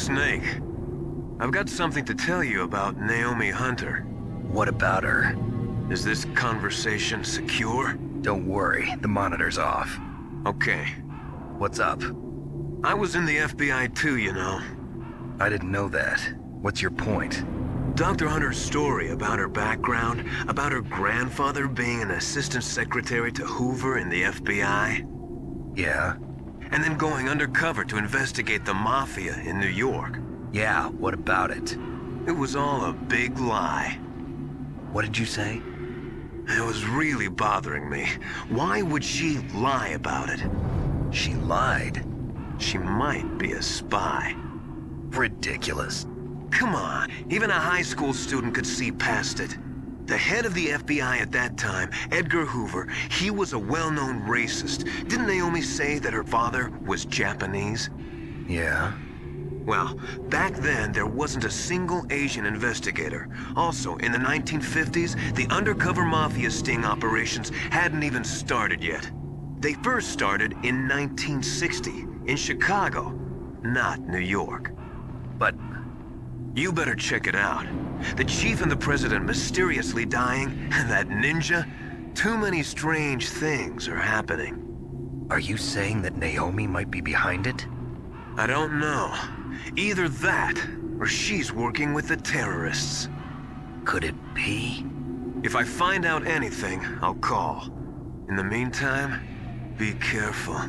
Snake. I've got something to tell you about Naomi Hunter. What about her? Is this conversation secure? Don't worry, the monitor's off. Okay. What's up? I was in the FBI too, you know. I didn't know that. What's your point? Dr. Hunter's story about her background, about her grandfather being an assistant secretary to Hoover in the FBI. Yeah? And then going undercover to investigate the Mafia in New York. Yeah, what about it? It was all a big lie. What did you say? It was really bothering me. Why would she lie about it? She lied? She might be a spy. Ridiculous. Come on, even a high school student could see past it. The head of the FBI at that time, Edgar Hoover, he was a well-known racist. Didn't Naomi say that her father was Japanese? Yeah? Well, back then, there wasn't a single Asian investigator. Also, in the 1950s, the undercover mafia sting operations hadn't even started yet. They first started in 1960, in Chicago, not New York. But... You better check it out. The chief and the president mysteriously dying, and that ninja? Too many strange things are happening. Are you saying that Naomi might be behind it? I don't know. Either that, or she's working with the terrorists. Could it be? If I find out anything, I'll call. In the meantime, be careful.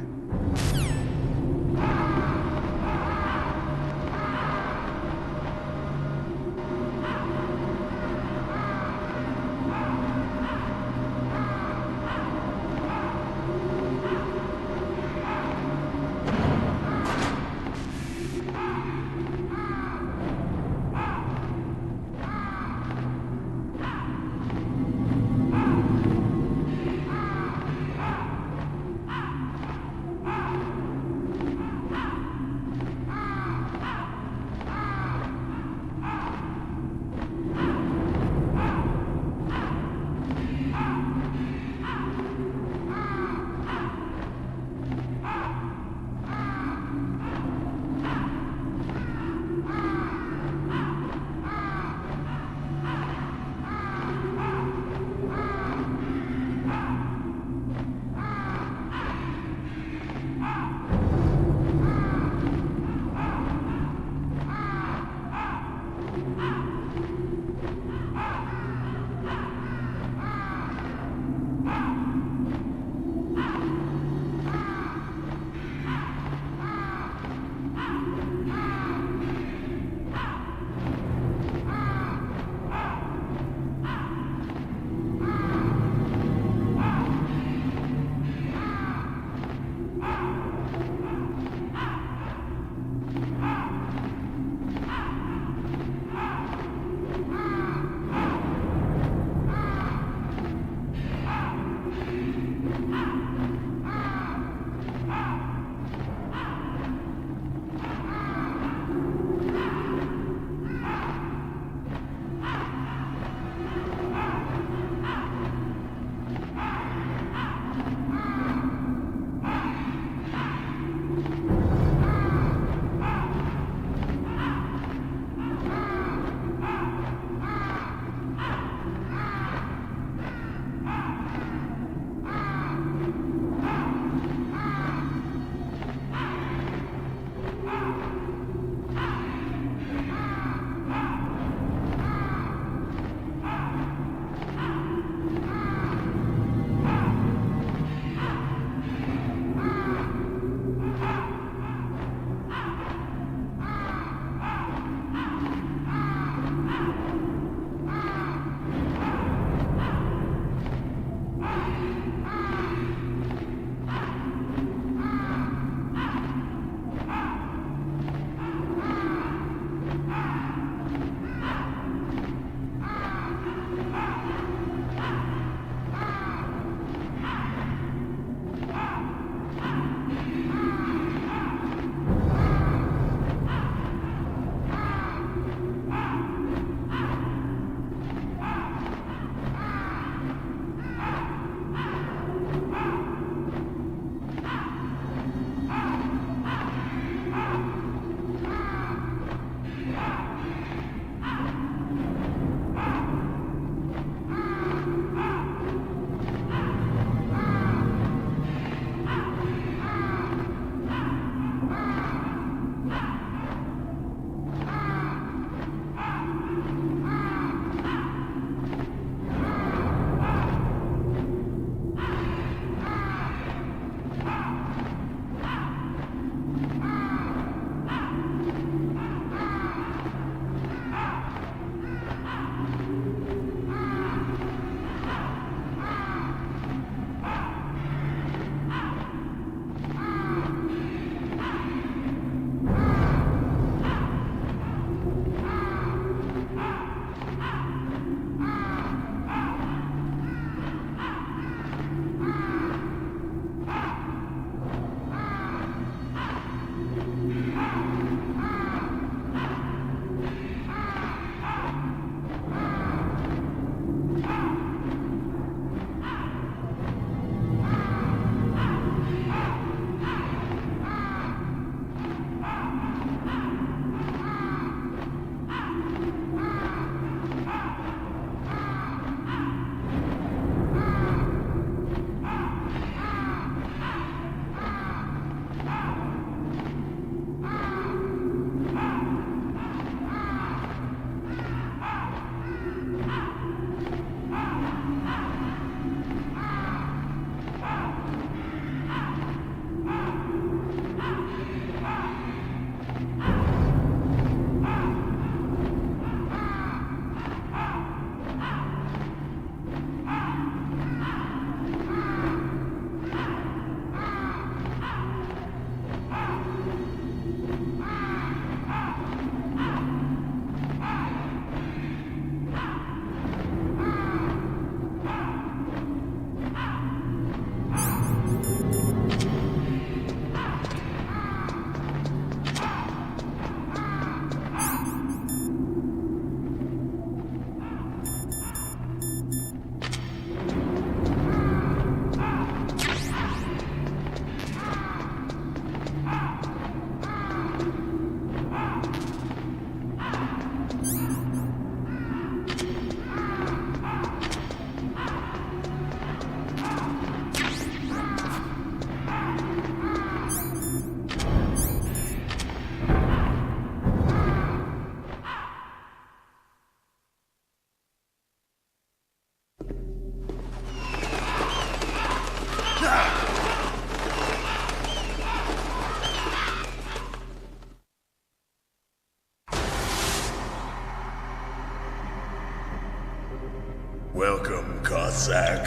Welcome, Cossack.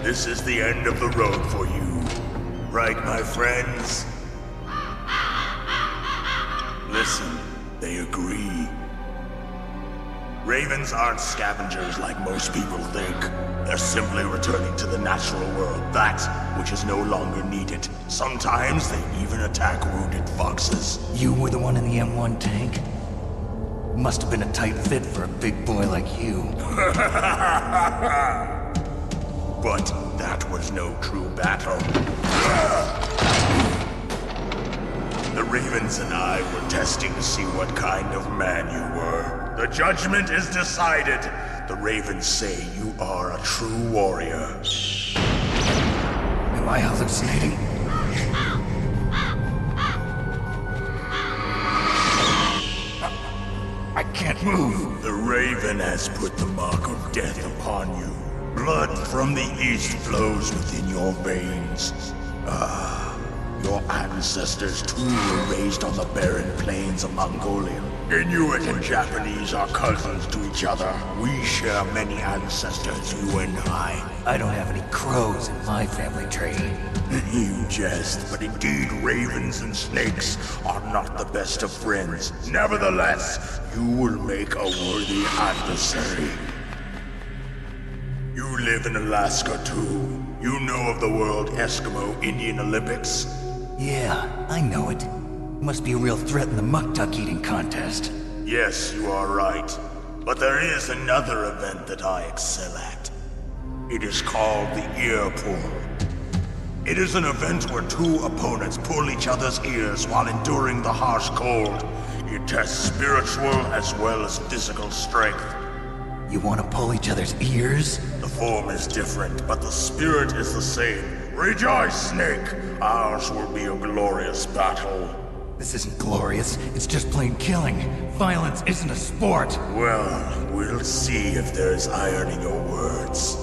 This is the end of the road for you. Right, my friends? Listen, they agree. Ravens aren't scavengers like most people think. They're simply returning to the natural world, that which is no longer needed. Sometimes they even attack wounded foxes. You were the one in the M1 tank? Must have been a tight fit for a big boy like you. But that was no true battle. The Ravens and I were testing to see what kind of man you were. The judgment is decided. The Ravens say you are a true warrior. Am I hallucinating? I can't move. The Raven has put the mark of death upon you. Blood from the east flows within your veins. Your ancestors too were raised on the barren plains of Mongolia. Inuit and Japanese are cousins to each other. We share many ancestors, you and I. I don't have any crows in my family tree. You jest, but indeed ravens and snakes are not the best of friends. Nevertheless, you will make a worthy adversary. You live in Alaska too. You know of the World Eskimo Indian Olympics? Yeah, I know it. Must be a real threat in the muck-duck eating contest. Yes, you are right. But there is another event that I excel at. It is called the ear pull. It is an event where two opponents pull each other's ears while enduring the harsh cold. It tests spiritual as well as physical strength. You want to pull each other's ears? The form is different, but the spirit is the same. Rejoice, Snake! Ours will be a glorious battle. This isn't glorious, it's just plain killing. Violence isn't a sport. Well, we'll see if there's iron in your words.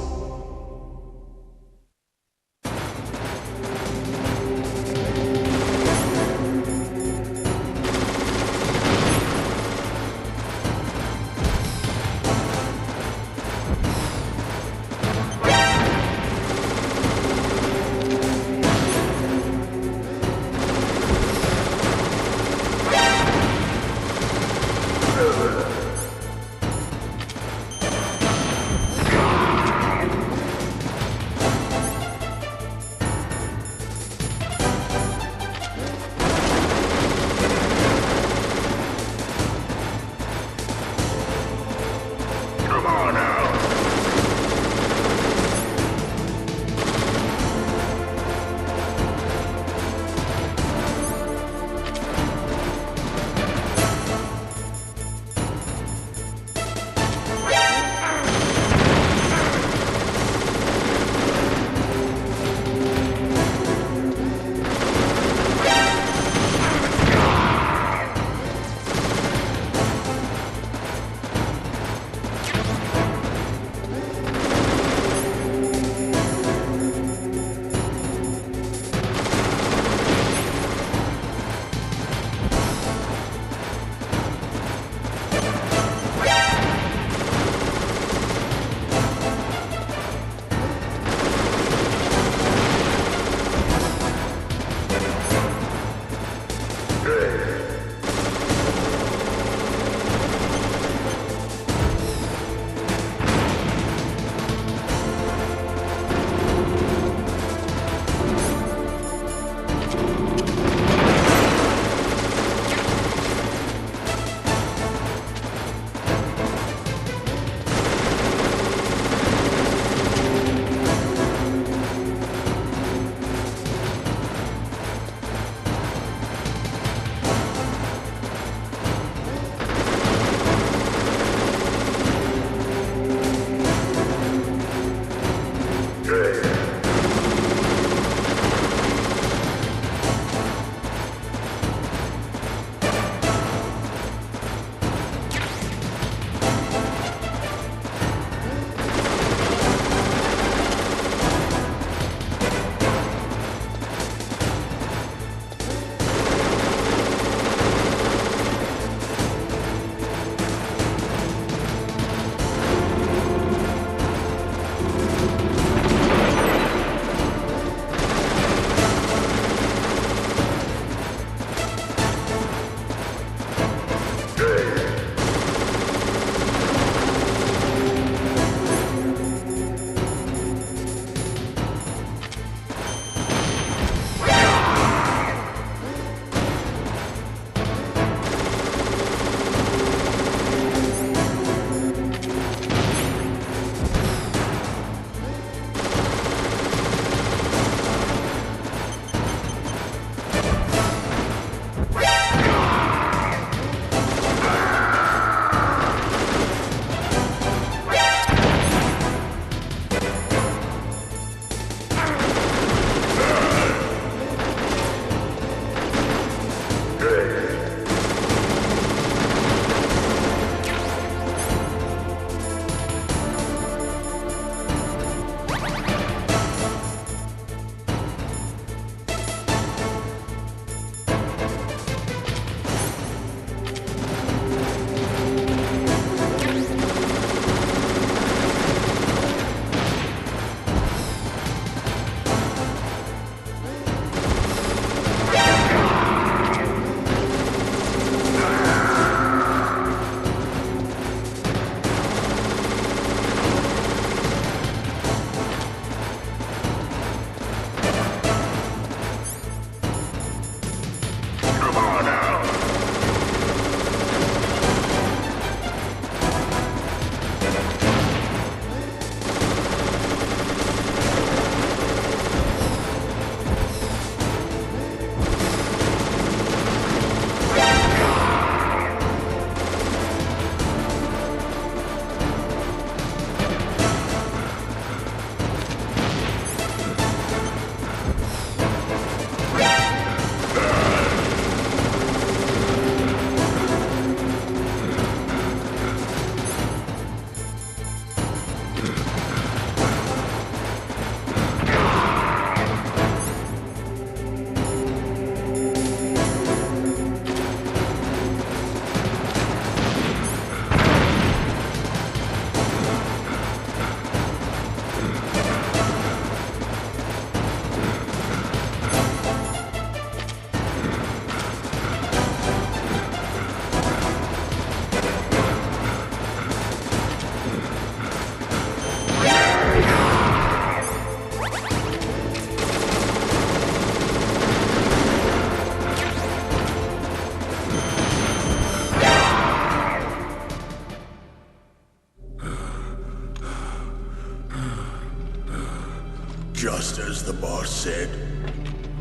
the boss said.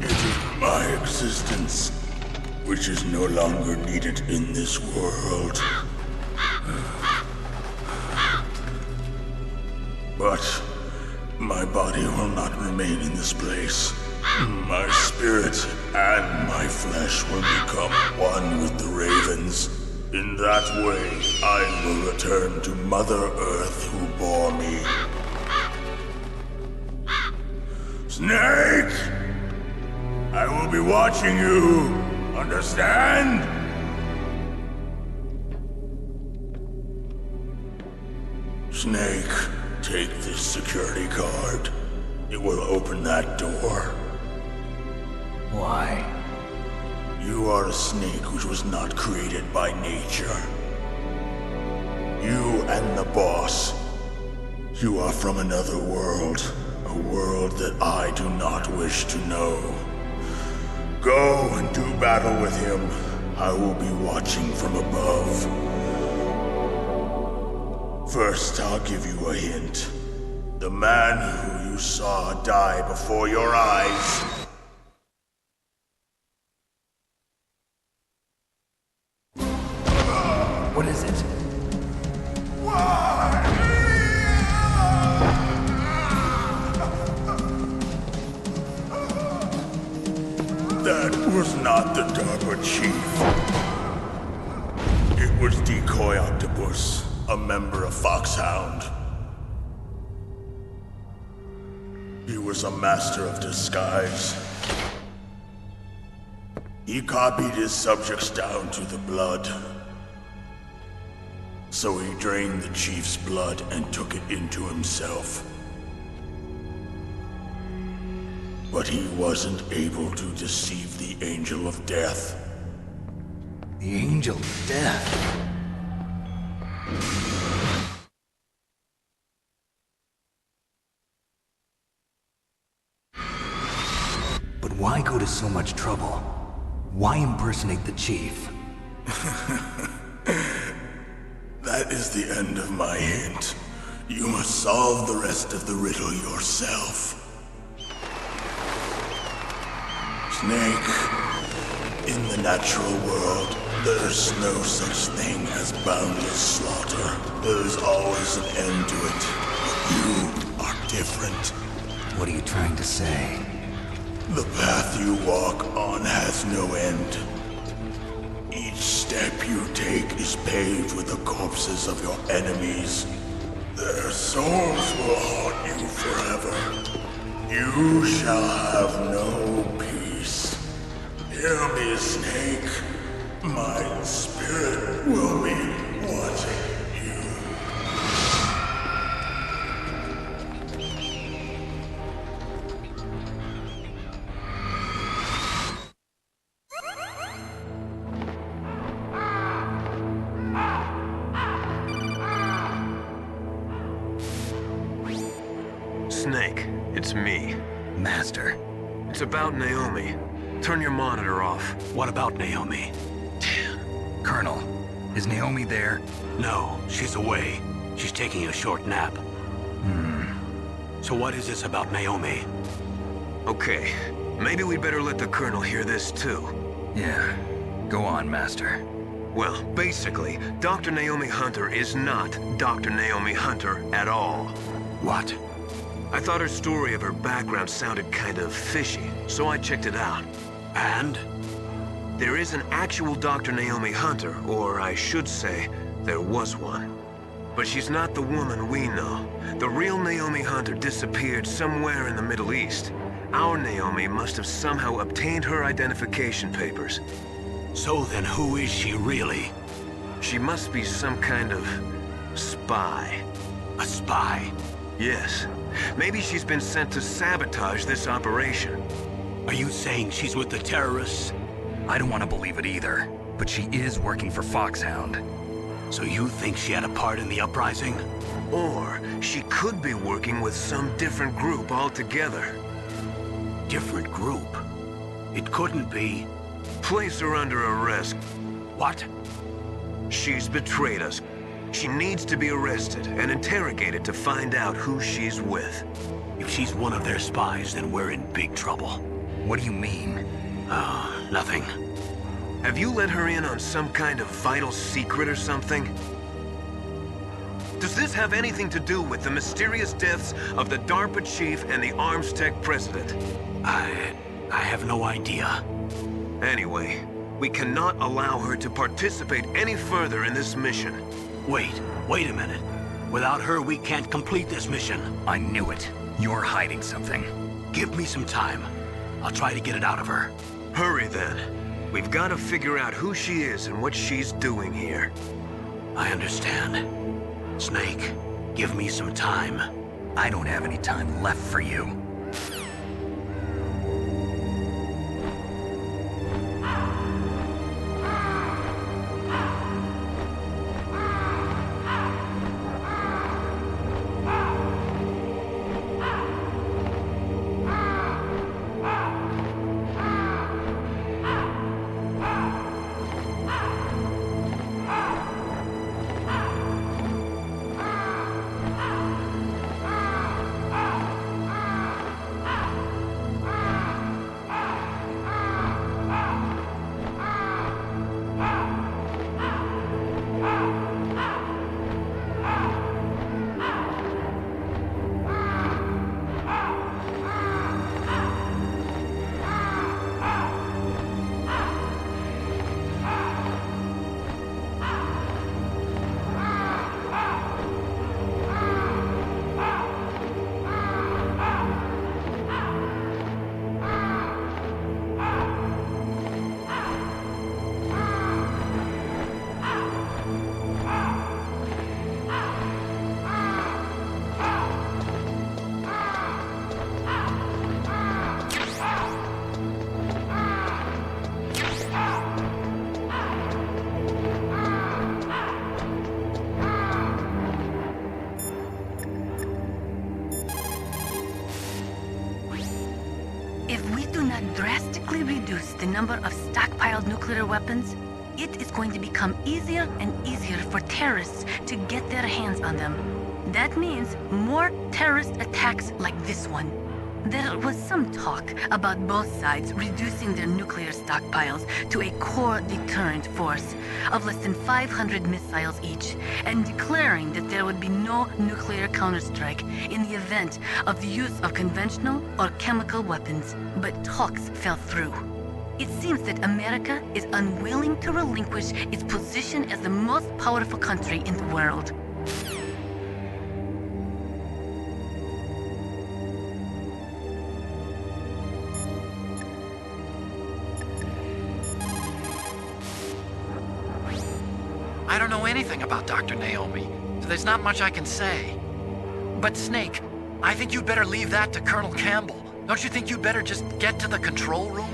It is my existence, which is no longer needed in this world. But my body will not remain in this place. My spirit and my flesh will become one with the ravens. In that way, I will return to Mother Earth who bore me. Snake! I will be watching you. Understand? Snake, take this security card. It will open that door. Why? You are a snake which was not created by nature. You and the boss. You are from another world. A world that I do not wish to know. Go and do battle with him. I will be watching from above. First, I'll give you a hint. The man who you saw die before your eyes. What is it? That was not the DARPA chief. It was Decoy Octopus, a member of Foxhound. He was a master of disguise. He copied his subjects down to the blood. So he drained the chief's blood and took it into himself. But he wasn't able to deceive the Angel of Death. The Angel of Death? But why go to so much trouble? Why impersonate the chief? That is the end of my hint. You must solve the rest of the riddle yourself. Snake, in the natural world, there's no such thing as boundless slaughter. There's always an end to it. But you are different. What are you trying to say? The path you walk on has no end. Each step you take is paved with the corpses of your enemies. Their souls will haunt you forever. You shall have no peace. Hear me, Snake. My spirit will be watching you. Snake, it's me. Master. It's about Naomi. Turn your monitor off. What about Naomi? Colonel, is Naomi there? No, she's away. She's taking a short nap. So what is this about Naomi? Okay, maybe we'd better let the Colonel hear this too. Yeah. Go on, Master. Well, basically, Dr. Naomi Hunter is not Dr. Naomi Hunter at all. What? I thought her story of her background sounded kind of fishy, so I checked it out. And? There is an actual Dr. Naomi Hunter, or I should say, there was one. But she's not the woman we know. The real Naomi Hunter disappeared somewhere in the Middle East. Our Naomi must have somehow obtained her identification papers. So then who is she really? She must be some kind of spy. A spy? Yes. Maybe she's been sent to sabotage this operation. Are you saying she's with the terrorists? I don't want to believe it either, but she is working for Foxhound. So you think she had a part in the uprising? Or she could be working with some different group altogether. Different group? It couldn't be. Place her under arrest. What? She's betrayed us. She needs to be arrested and interrogated to find out who she's with. If she's one of their spies, then we're in big trouble. What do you mean? Nothing. Have you let her in on some kind of vital secret or something? Does this have anything to do with the mysterious deaths of the DARPA chief and the Arms Tech president? I have no idea. Anyway, we cannot allow her to participate any further in this mission. Wait a minute. Without her, we can't complete this mission. I knew it. You're hiding something. Give me some time. I'll try to get it out of her. Hurry then. We've got to figure out who she is and what she's doing here. I understand. Snake, give me some time. I don't have any time left for you. Drastically reduce the number of stockpiled nuclear weapons, it is going to become easier and easier for terrorists to get their hands on them. That means more terrorist attacks like this one. There was some talk about both sides reducing their nuclear stockpiles to a core deterrent force of less than 500 missiles each, and declaring that there would be no nuclear counterstrike in the event of the use of conventional or chemical weapons. But talks fell through. It seems that America is unwilling to relinquish its position as the most powerful country in the world. I don't know anything about Dr. Naomi, so there's not much I can say. But Snake, I think you'd better leave that to Colonel Campbell. Don't you think you'd better just get to the control room?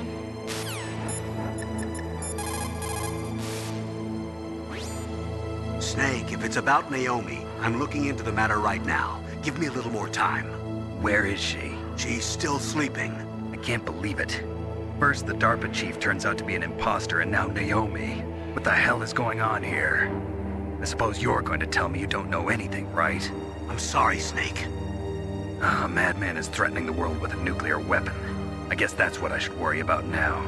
Snake, if it's about Naomi, I'm looking into the matter right now. Give me a little more time. Where is she? She's still sleeping. I can't believe it. First, the DARPA chief turns out to be an imposter, and now Naomi. What the hell is going on here? I suppose you're going to tell me you don't know anything, right? I'm sorry, Snake. A madman is threatening the world with a nuclear weapon. I guess that's what I should worry about now.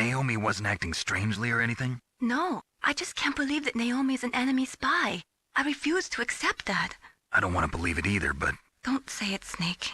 Naomi wasn't acting strangely or anything? No, I just can't believe that Naomi's an enemy spy. I refuse to accept that. I don't want to believe it either, but... Don't say it, Snake.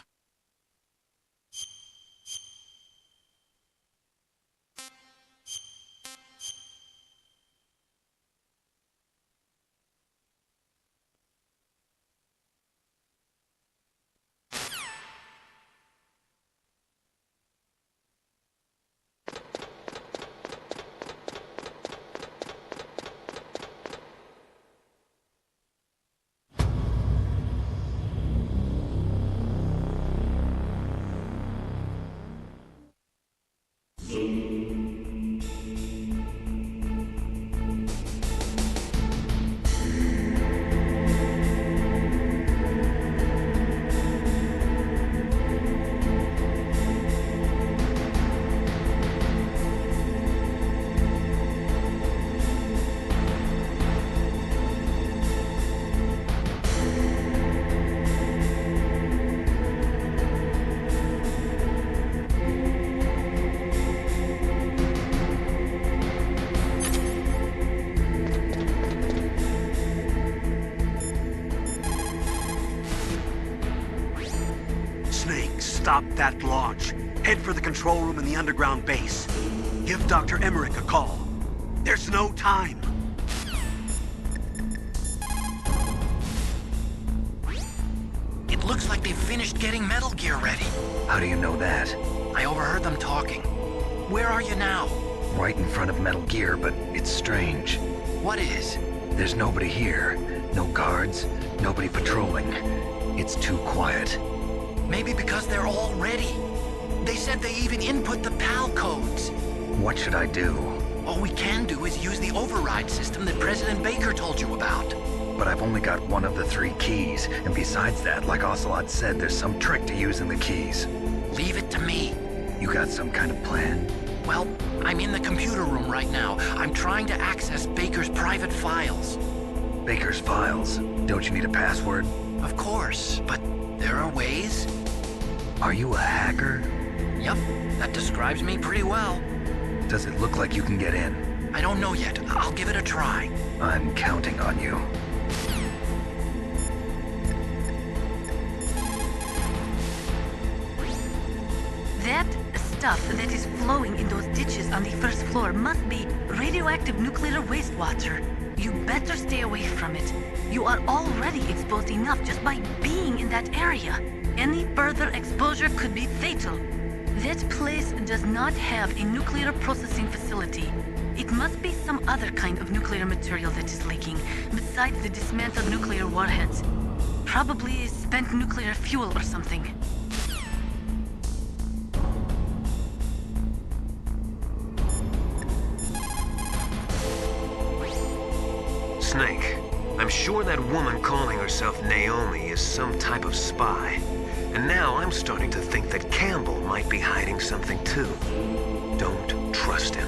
Stop that launch. Head for the control room in the underground base. Give Dr. Emmerich a call. There's no time. It looks like they've finished getting Metal Gear ready. How do you know that? I overheard them talking. Where are you now? Right in front of Metal Gear, but it's strange. What is? There's nobody here. No guards, nobody patrolling. It's too quiet. Maybe because they're all ready. They said they even input the PAL codes. What should I do? All we can do is use the override system that President Baker told you about. But I've only got one of the 3 keys, and besides that, like Ocelot said, there's some trick to using the keys. Leave it to me. You got some kind of plan? Well, I'm in the computer room right now. I'm trying to access Baker's private files. Baker's files? Don't you need a password? Of course, but there are ways. Are you a hacker? Yup, that describes me pretty well. Does it look like you can get in? I don't know yet. I'll give it a try. I'm counting on you. That stuff that is flowing in those ditches on the first floor must be radioactive nuclear wastewater. You better stay away from it. You are already exposed enough just by being in that area. Any further exposure could be fatal. That place does not have a nuclear processing facility. It must be some other kind of nuclear material that is leaking, besides the dismantled nuclear warheads. Probably spent nuclear fuel or something. Snake, I'm sure that woman calling herself Naomi is some type of spy. And now I'm starting to think that Campbell might be hiding something too. Don't trust him.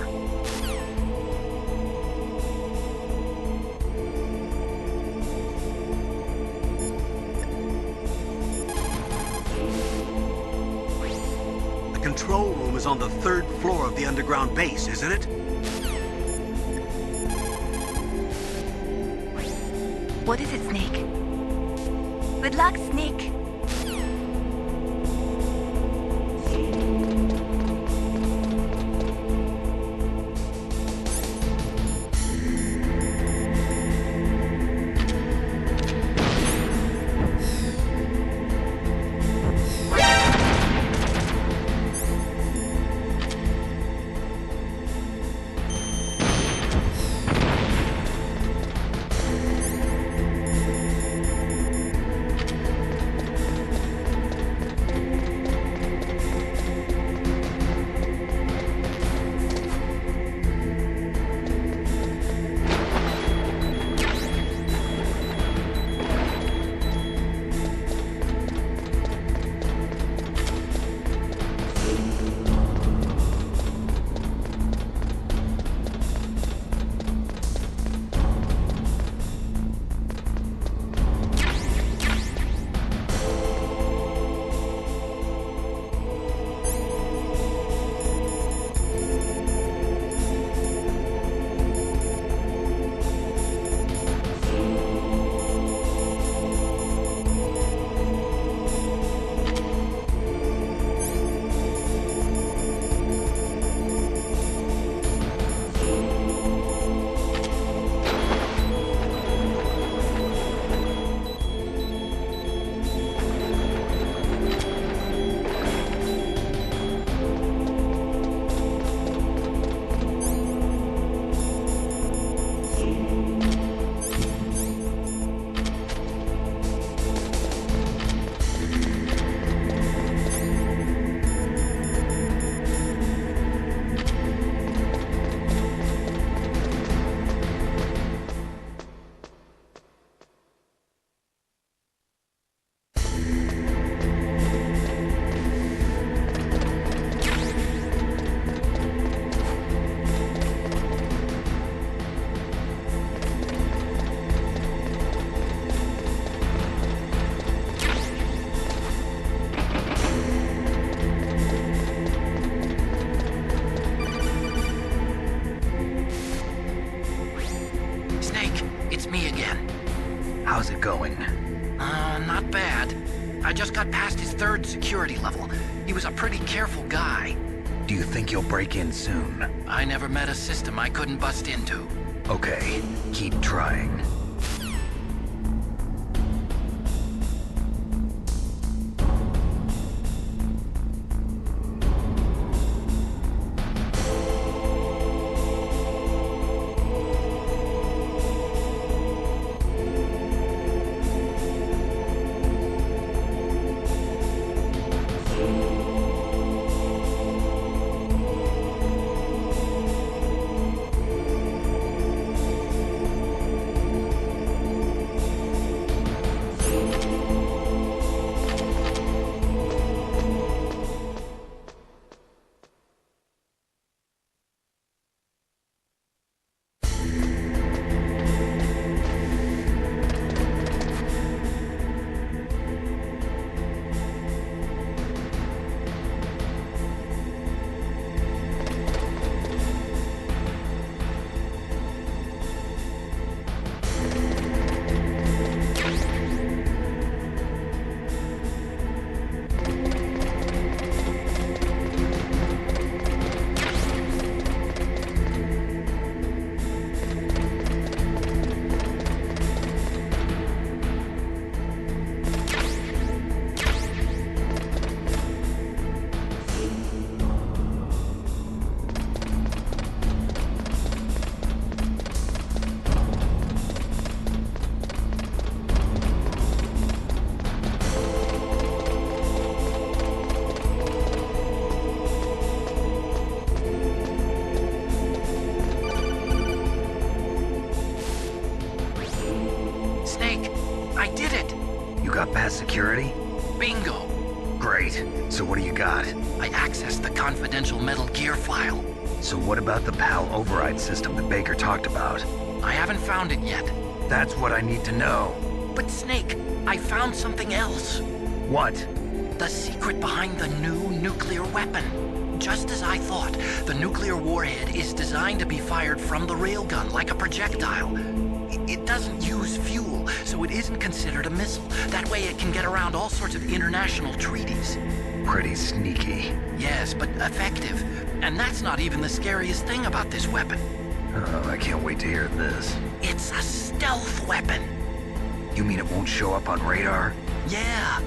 The control room is on the 3rd floor of the underground base, isn't it? What is it, Snake? Good luck, Snake. How's it going? Not bad. I just got past his 3rd security level. He was a pretty careful guy. Do you think you'll break in soon? I never met a system I couldn't bust into. Okay, keep trying. Security? Bingo! Great. So what do you got? I accessed the confidential Metal Gear file. So what about the PAL override system that Baker talked about? I haven't found it yet. That's what I need to know. But Snake, I found something else. What? The secret behind the new nuclear weapon. Just as I thought, the nuclear warhead is designed to be fired from the railgun like a projectile. It doesn't use fuel, so it isn't considered a missile. That way it can get around all sorts of international treaties. Pretty sneaky. Yes, but effective. And that's not even the scariest thing about this weapon. Oh, I can't wait to hear this. It's a stealth weapon. You mean it won't show up on radar? Yeah.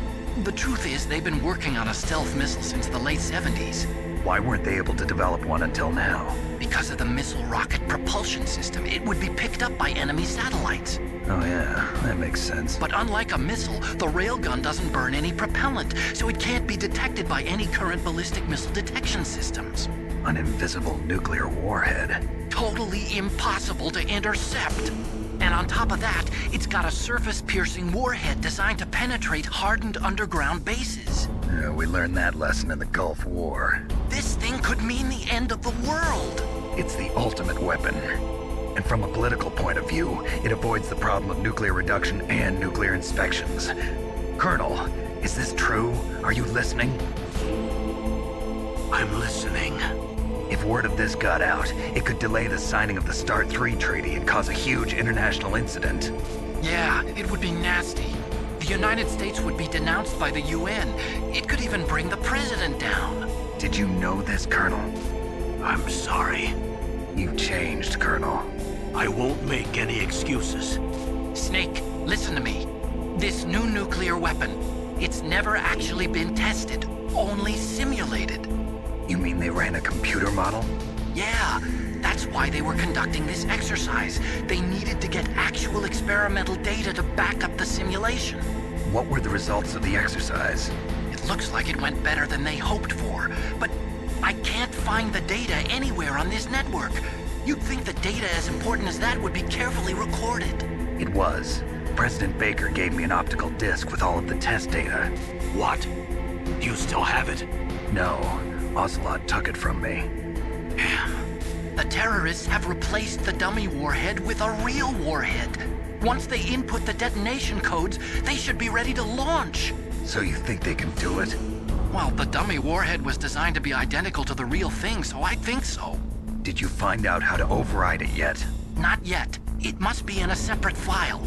The truth is, they've been working on a stealth missile since the late 70s. Why weren't they able to develop one until now? Because of the missile rocket propulsion system, it would be picked up by enemy satellites. Oh yeah, that makes sense. But unlike a missile, the railgun doesn't burn any propellant, so it can't be detected by any current ballistic missile detection systems. An invisible nuclear warhead. Totally impossible to intercept. And on top of that, it's got a surface-piercing warhead designed to penetrate hardened underground bases. Yeah, we learned that lesson in the Gulf War. This thing could mean the end of the world. It's the ultimate weapon. And from a political point of view, it avoids the problem of nuclear reduction and nuclear inspections. Colonel, is this true? Are you listening? I'm listening. If word of this got out, it could delay the signing of the START 3 treaty and cause a huge international incident. Yeah, it would be nasty. The United States would be denounced by the UN. It could even bring the president down. Did you know this, Colonel? I'm sorry. You've changed, Colonel. I won't make any excuses. Snake, listen to me. This new nuclear weapon, it's never actually been tested, only simulated. You mean they ran a computer model? Yeah, that's why they were conducting this exercise. They needed to get actual experimental data to back up the simulation. What were the results of the exercise? It looks like it went better than they hoped for, but I can't find the data anywhere on this network. You'd think the data as important as that would be carefully recorded. It was. President Baker gave me an optical disc with all of the test data. What? You still have it? No. Ocelot took it from me. The terrorists have replaced the dummy warhead with a real warhead. Once they input the detonation codes, they should be ready to launch. So you think they can do it? Well, the dummy warhead was designed to be identical to the real thing, so I think so. Did you find out how to override it yet? Not yet. It must be in a separate file.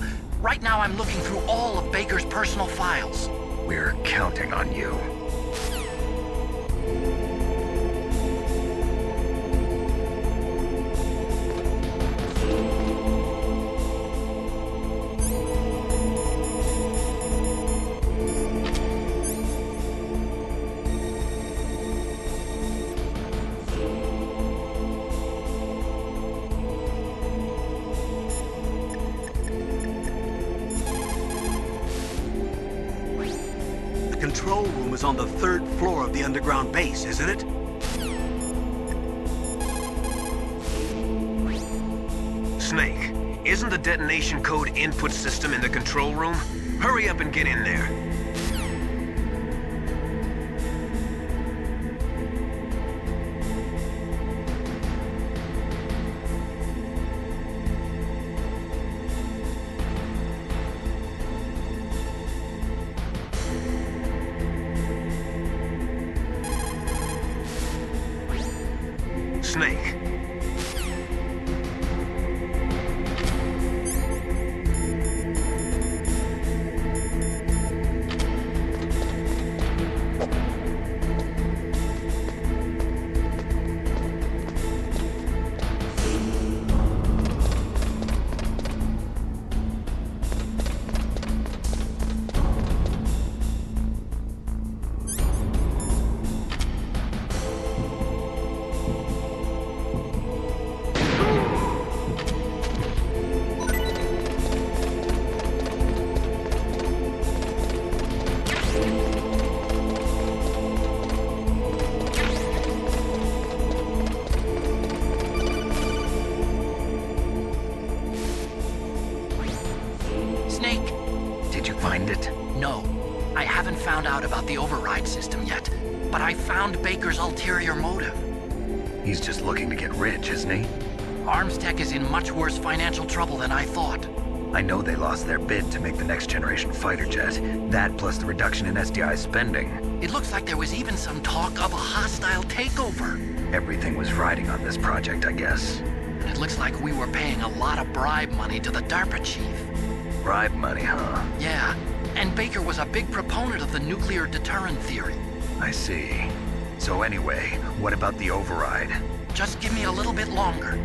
Right now I'm looking through all of Baker's personal files. We're counting on you. The control room is on the 3rd floor of the underground base, isn't it? Snake, isn't the detonation code input system in the control room? Hurry up and get in there. Snake. Snake, Did you find it? no. I haven't found out about the override system yet, but I found Baker's ulterior motive. He's just looking to get rich, isn't he? Armstech is in much worse financial trouble than I thought. I know they lost their bid to make the next generation fighter jet. That plus the reduction in SDI spending. It looks like there was even some talk of a hostile takeover. Everything was riding on this project, I guess. And it looks like we were paying a lot of bribe money to the DARPA chief. Bribe money, huh? Yeah, and Baker was a big proponent of the nuclear deterrent theory. I see. So anyway, what about the override? Just give me a little bit longer.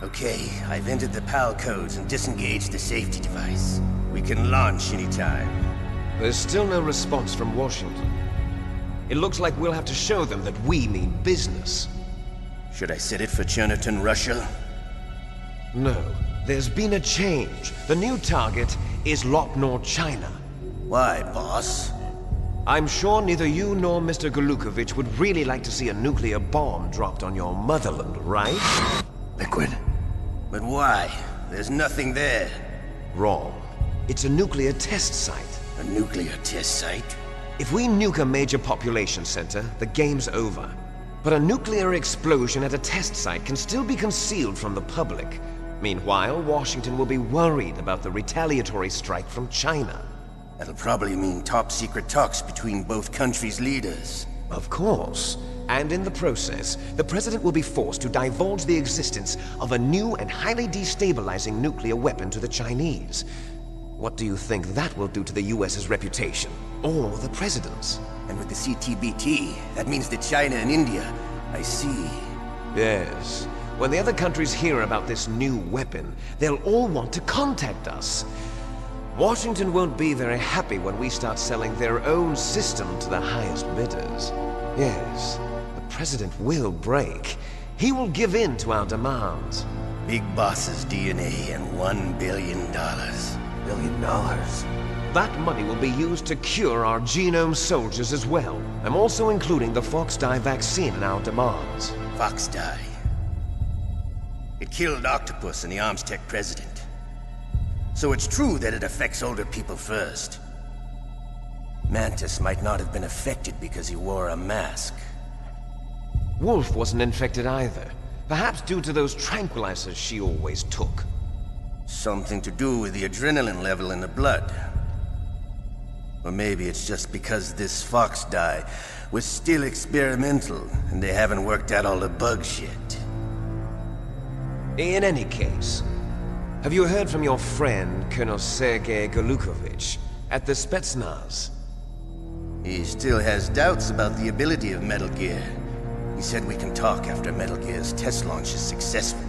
Okay, I've entered the PAL codes and disengaged the safety device. We can launch anytime. There's still no response from Washington. It looks like we'll have to show them that we mean business. Should I set it for Cherniton, Russia? No, there's been a change. The new target is Lopnor, China. Why, boss? I'm sure neither you nor Mr. Golukovich would really like to see a nuclear bomb dropped on your motherland, right? Liquid. But why? There's nothing there. Wrong. It's a nuclear test site. A nuclear test site? If we nuke a major population center, the game's over. But a nuclear explosion at a test site can still be concealed from the public. Meanwhile, Washington will be worried about the retaliatory strike from China. That'll probably mean top-secret talks between both countries' leaders. Of course. And in the process, the President will be forced to divulge the existence of a new and highly destabilizing nuclear weapon to the Chinese. What do you think that will do to the US's reputation? Or the President's? And with the CTBT, that means that China and India... I see. Yes. When the other countries hear about this new weapon, they'll all want to contact us. Washington won't be very happy when we start selling their own system to the highest bidders. Yes, the President will break. He will give in to our demands. Big Boss's DNA and $1 billion. billion. That money will be used to cure our genome soldiers as well. I'm also including the Fox dye vaccine in our demands. Fox dye. It killed Octopus and the Armstech president. So it's true that it affects older people first. Mantis might not have been affected because he wore a mask. Wolf wasn't infected either. Perhaps due to those tranquilizers she always took. Something to do with the adrenaline level in the blood. Or maybe it's just because this Fox dye was still experimental and they haven't worked out all the bugs yet. In any case, have you heard from your friend, Colonel Sergei Golukovich, at the Spetsnaz? He still has doubts about the ability of Metal Gear. He said we can talk after Metal Gear's test launch is successful.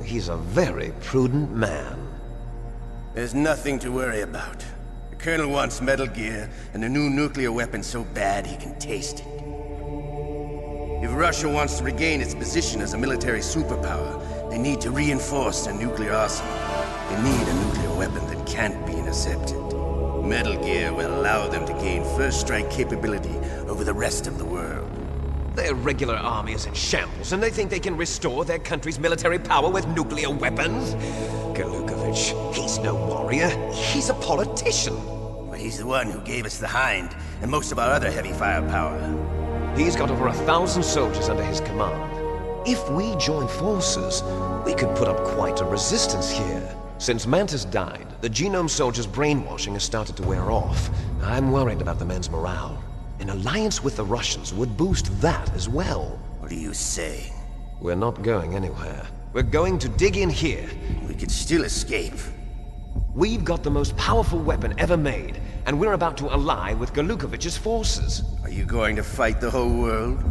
He's a very prudent man. There's nothing to worry about. The Colonel wants Metal Gear and a new nuclear weapon so bad he can taste it. If Russia wants to regain its position as a military superpower, they need to reinforce their nuclear arsenal. They need a nuclear weapon that can't be intercepted. Metal Gear will allow them to gain first strike capability over the rest of the world. Their regular army is in shambles, and they think they can restore their country's military power with nuclear weapons? Golukovich, he's no warrior. He's a politician. But he's the one who gave us the Hind and most of our other heavy firepower. He's got over 1,000 soldiers under his command. If we join forces, we could put up quite a resistance here. Since Mantis died, the genome soldiers' brainwashing has started to wear off. I'm worried about the men's morale. An alliance with the Russians would boost that as well. What are you saying? We're not going anywhere. We're going to dig in here. We could still escape. We've got the most powerful weapon ever made, and we're about to ally with Golukovich's forces. Are you going to fight the whole world?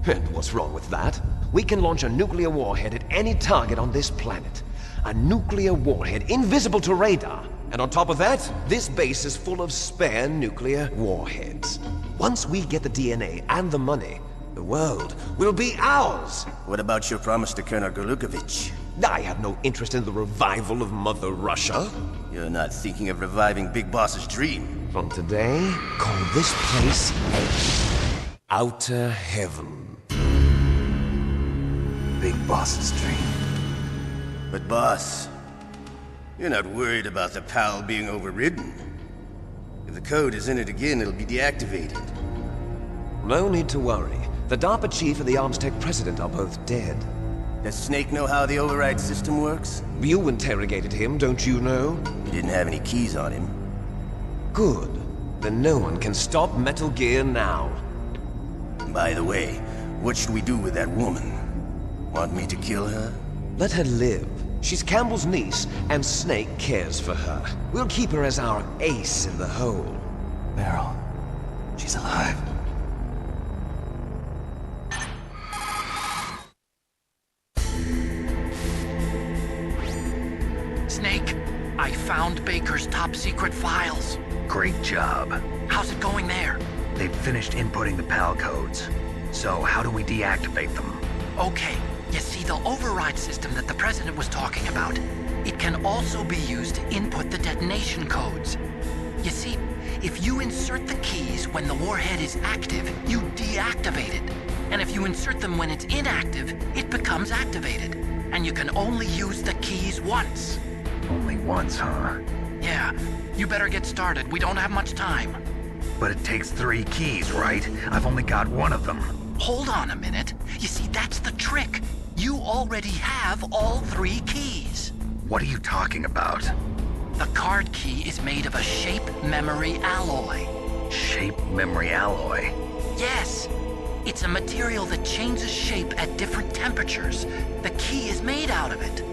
And what's wrong with that? We can launch a nuclear warhead at any target on this planet. A nuclear warhead invisible to radar. And on top of that, this base is full of spare nuclear warheads. Once we get the DNA and the money, the world will be ours! What about your promise to Colonel Golukovich? I have no interest in the revival of Mother Russia. You're not thinking of reviving Big Boss's dream. From today, call this place Outer Heaven. Big Boss's dream. But boss, you're not worried about the PAL being overridden. If the code is in it again, it'll be deactivated. No need to worry. The DARPA chief and the Armstech president are both dead. Does Snake know how the override system works? You interrogated him, don't you know? He didn't have any keys on him. Good. Then no one can stop Metal Gear now. By the way, what should we do with that woman? Want me to kill her? Let her live. She's Campbell's niece, and Snake cares for her. We'll keep her as our ace in the hole. Meryl, she's alive. Snake, I found Baker's top-secret files. Great job. How's it going there? They've finished inputting the PAL codes. So how do we deactivate them? Okay, you see the override system that the President was talking about? It can also be used to input the detonation codes. You see, if you insert the keys when the warhead is active, you deactivate it. And if you insert them when it's inactive, it becomes activated. And you can only use the keys once. Only once, huh? Yeah, you better get started. We don't have much time. But it takes 3 keys, right? I've only got 1 of them. Hold on a minute. You see, that's the trick. You already have all 3 keys. What are you talking about? The card key is made of a shape memory alloy. Shape memory alloy? Yes. It's a material that changes shape at different temperatures. The key is made out of it.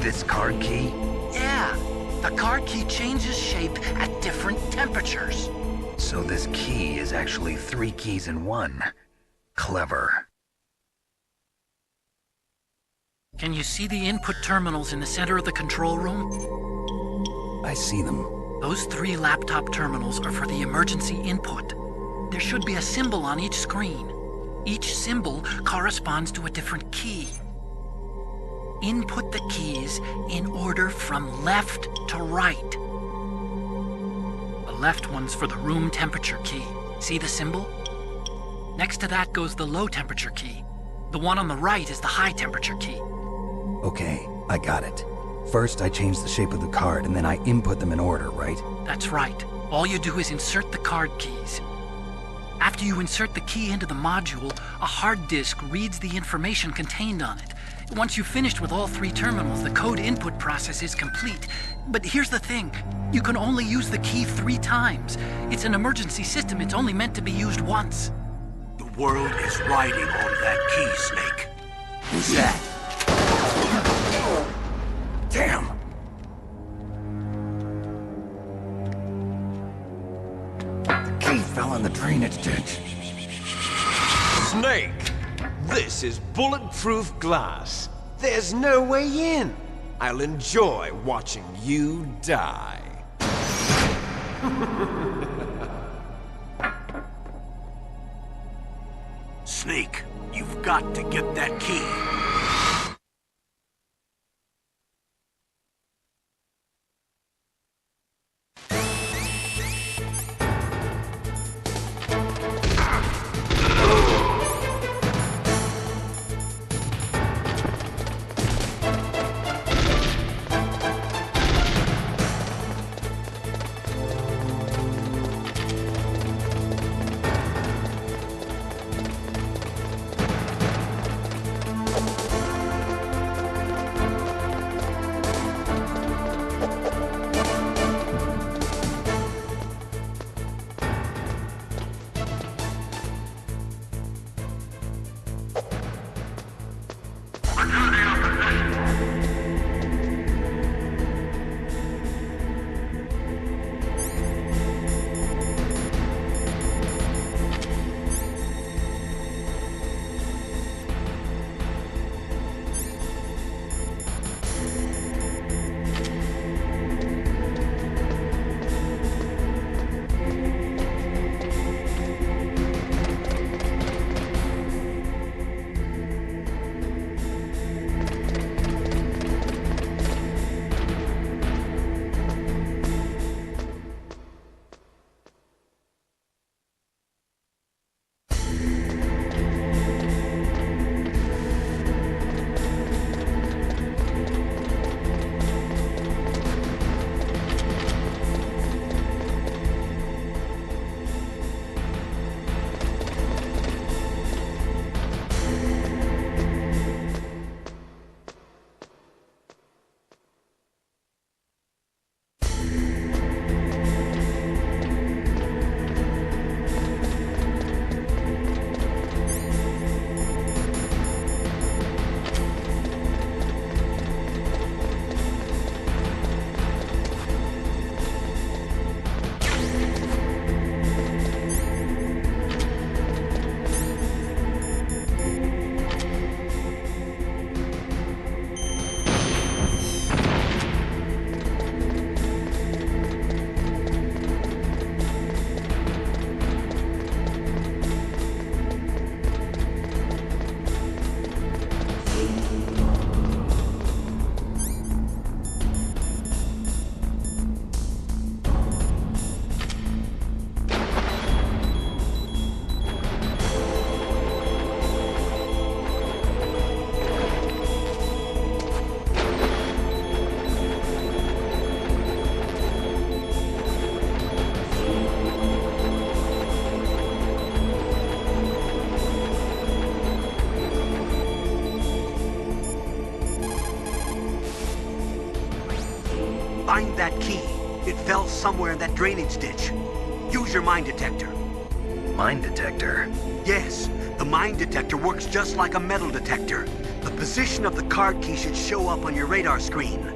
This card key? Yeah. The card key changes shape at different temperatures. So this key is actually 3 keys in 1. Clever. Can you see the input terminals in the center of the control room? I see them. Those 3 laptop terminals are for the emergency input. There should be a symbol on each screen. Each symbol corresponds to a different key. Input the keys in order from left to right. The left one's for the room temperature key. See the symbol? Next to that goes the low temperature key. The one on the right is the high temperature key. Okay, I got it. First, I change the shape of the card, and then I input them in order, right? That's right. All you do is insert the card keys. After you insert the key into the module, a hard disk reads the information contained on it. Once you've finished with all 3 terminals, the code input process is complete. But here's the thing. You can only use the key 3 times. It's an emergency system. It's only meant to be used once. The world is riding on that key, Snake. Who's that? Damn! The key fell in the drainage ditch. Snake! This is bulletproof glass. There's no way in. I'll enjoy watching you die. Snake, you've got to get that key. Find that key. It fell somewhere in that drainage ditch. Use your mine detector. Mine detector? Yes, the mine detector works just like a metal detector. The position of the card key should show up on your radar screen.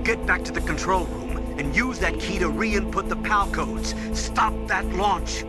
get back to the control room and use that key to re-input the PAL codes. Stop that launch.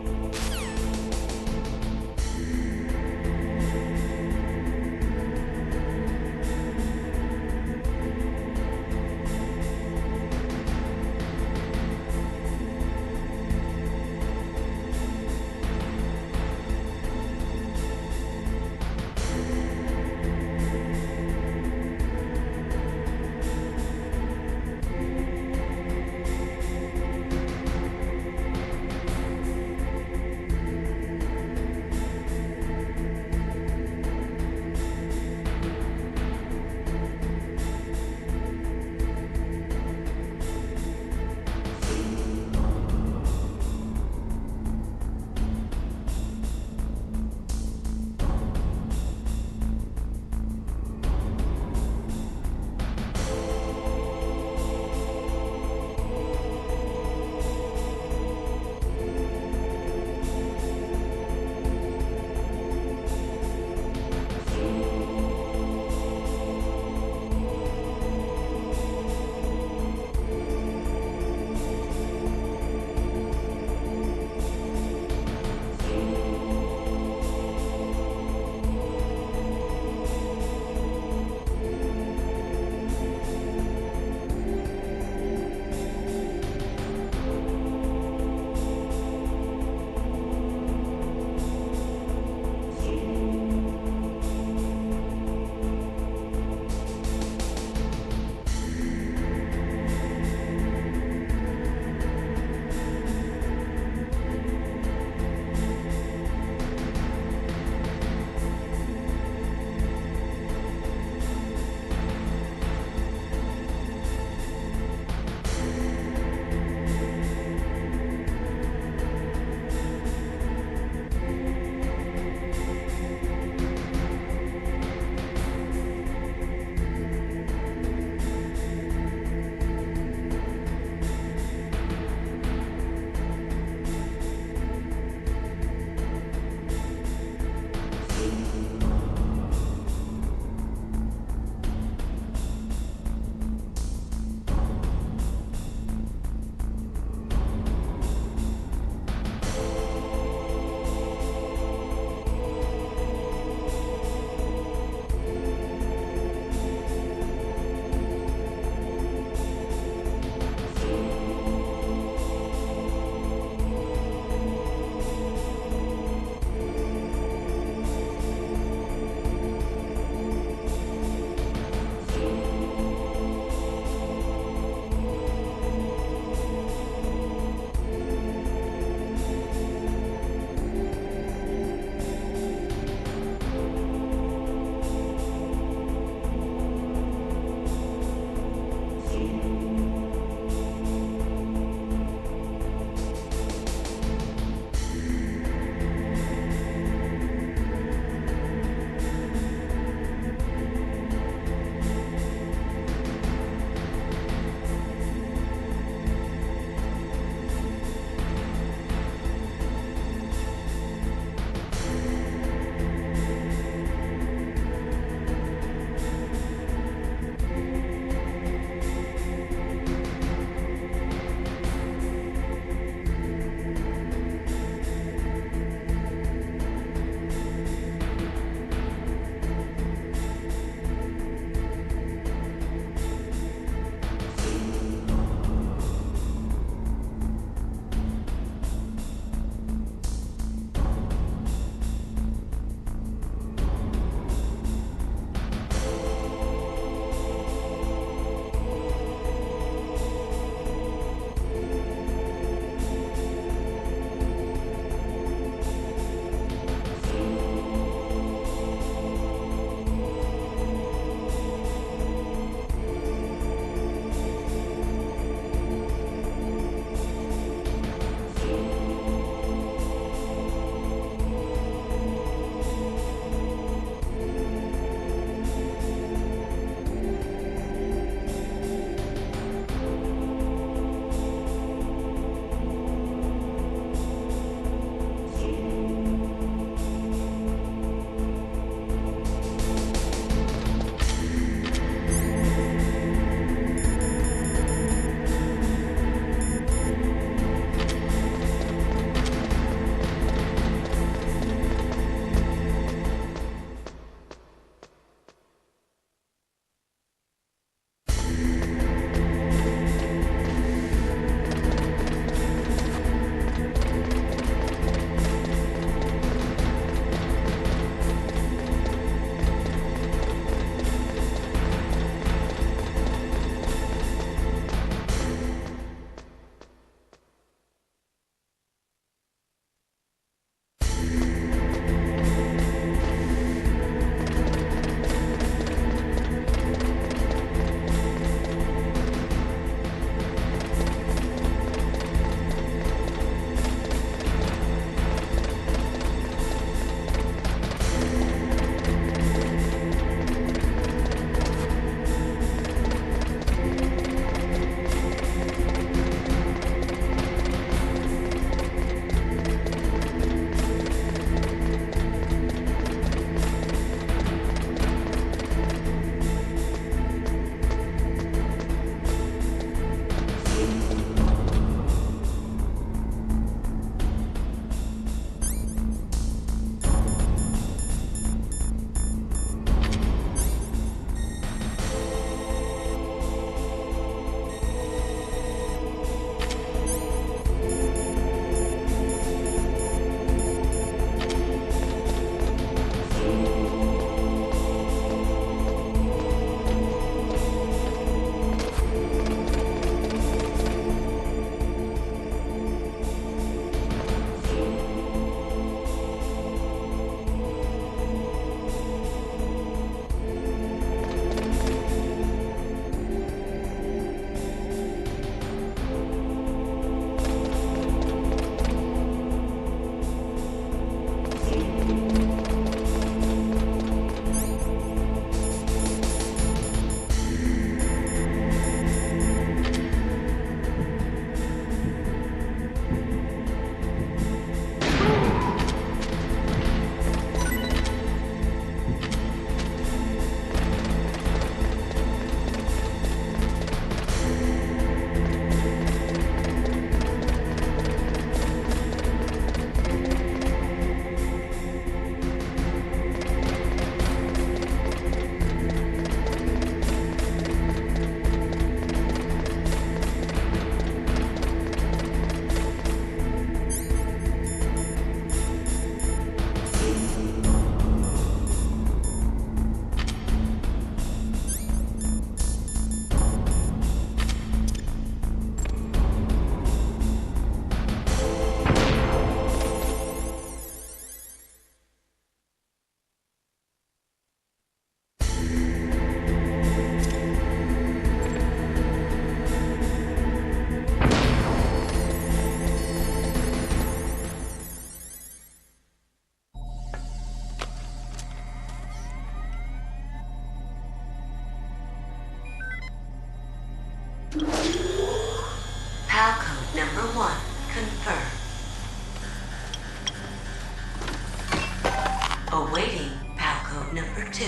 Awaiting PAL code number 2.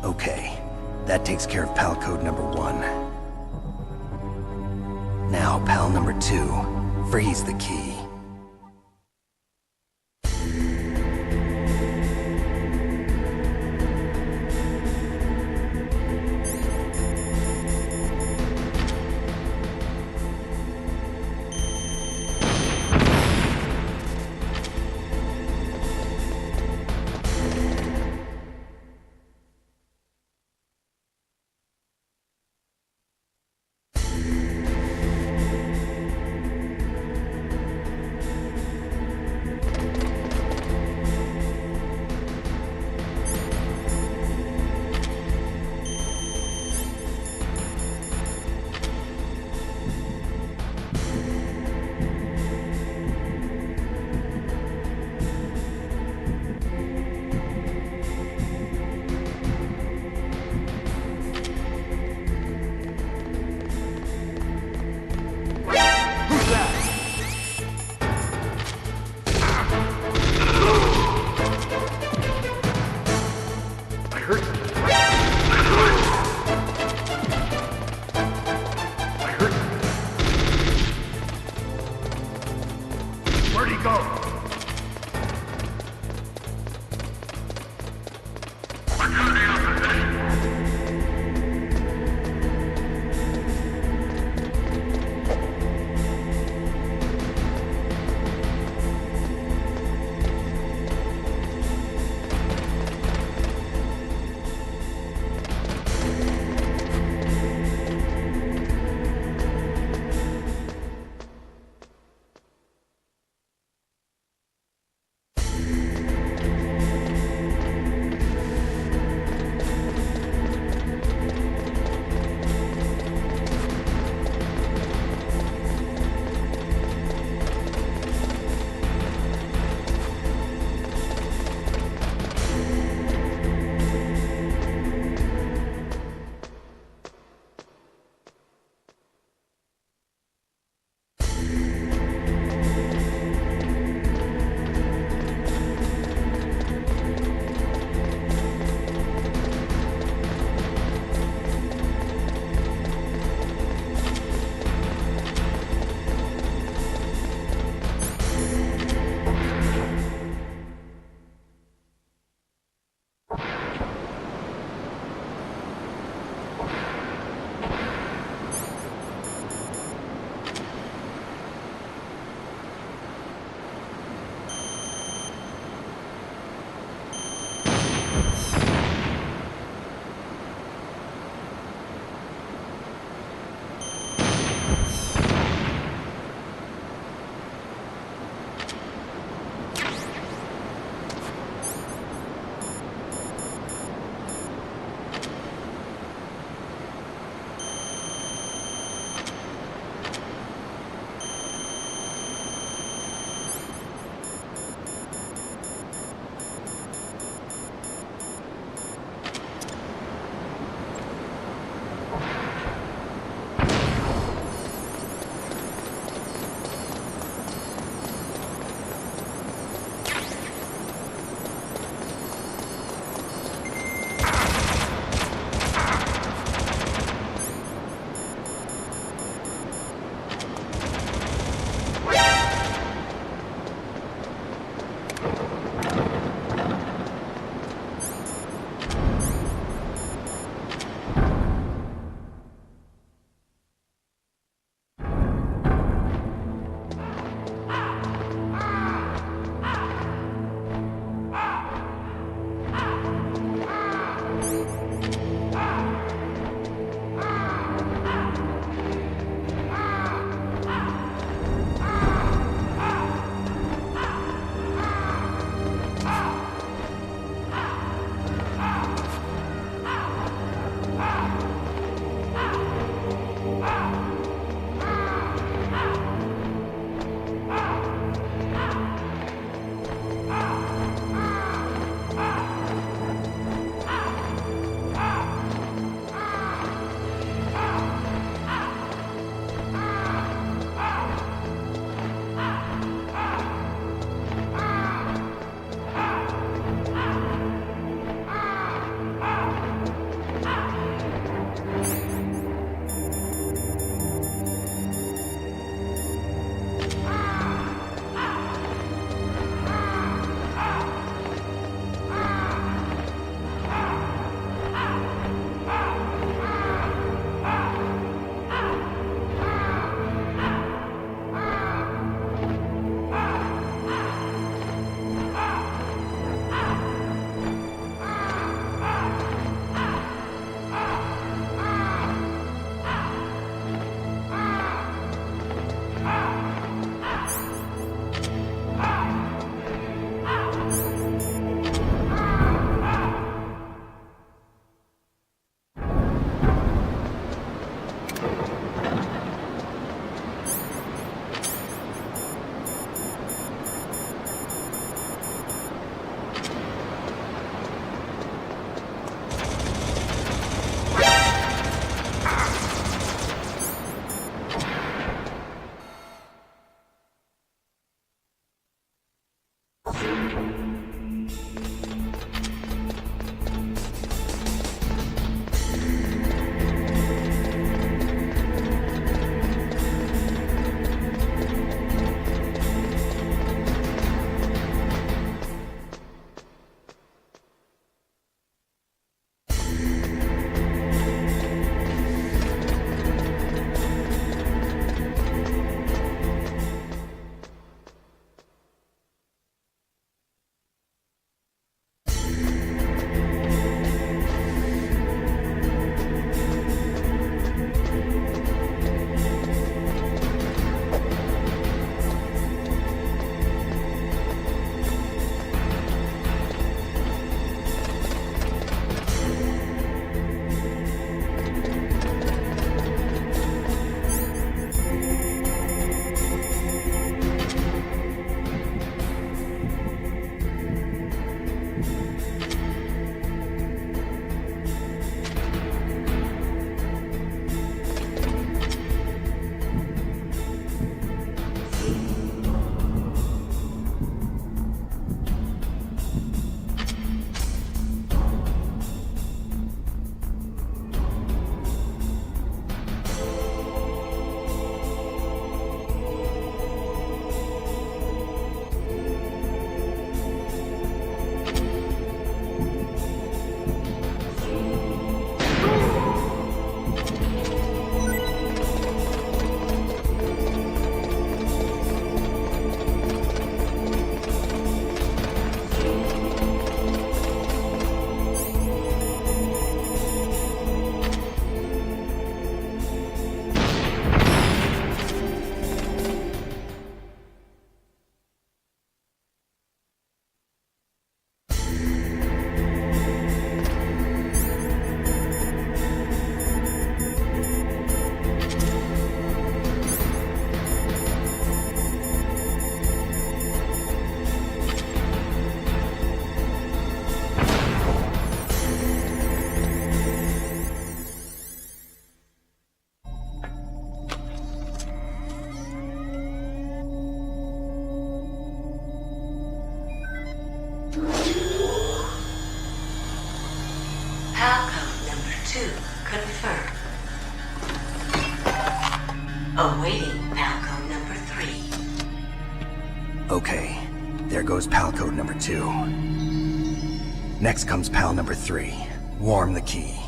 Okay, that takes care of PAL code number 1. Now, PAL number 2, freeze the key. Where'd he go? Awaiting Palco number 3. Okay, there goes PAL code number 2. Next comes PAL number 3. Warm the key.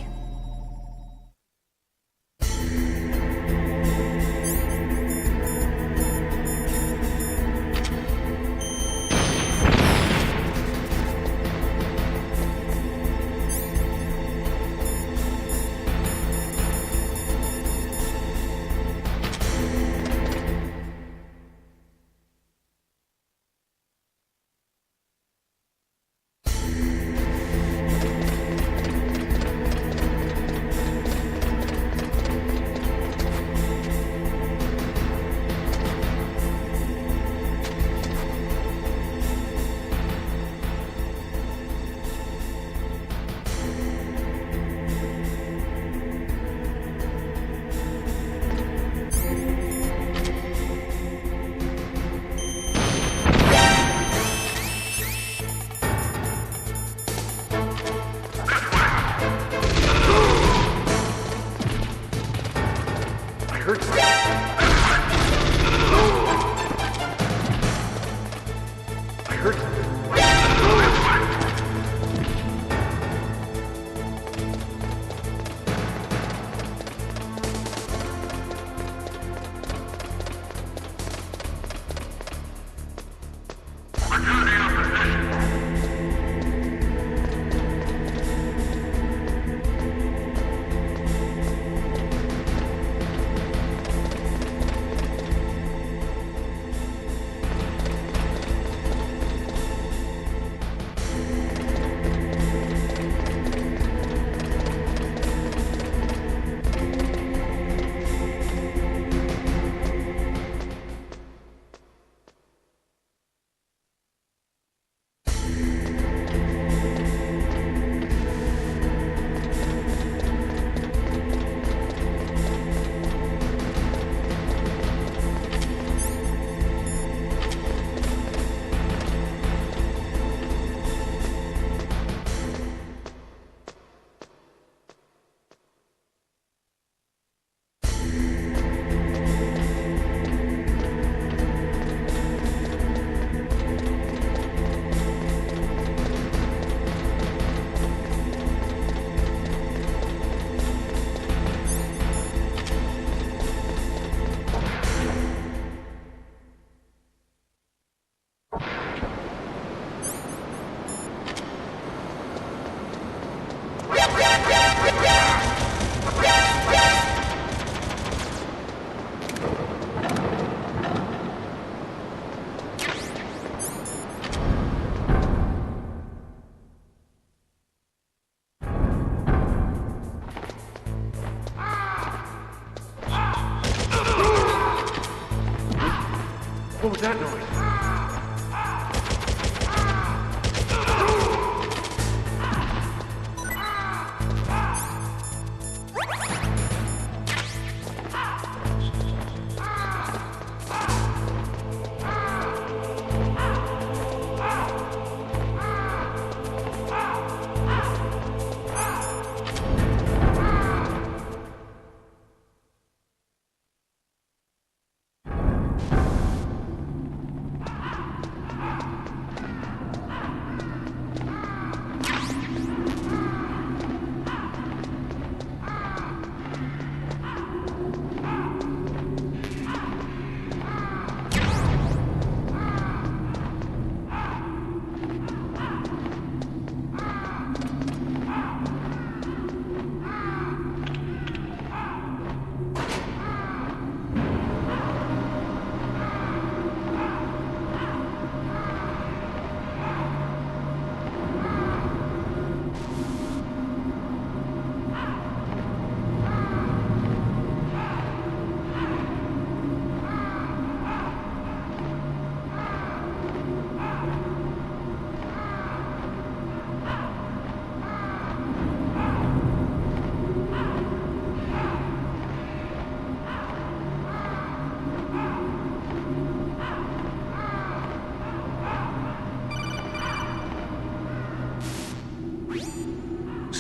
that noise?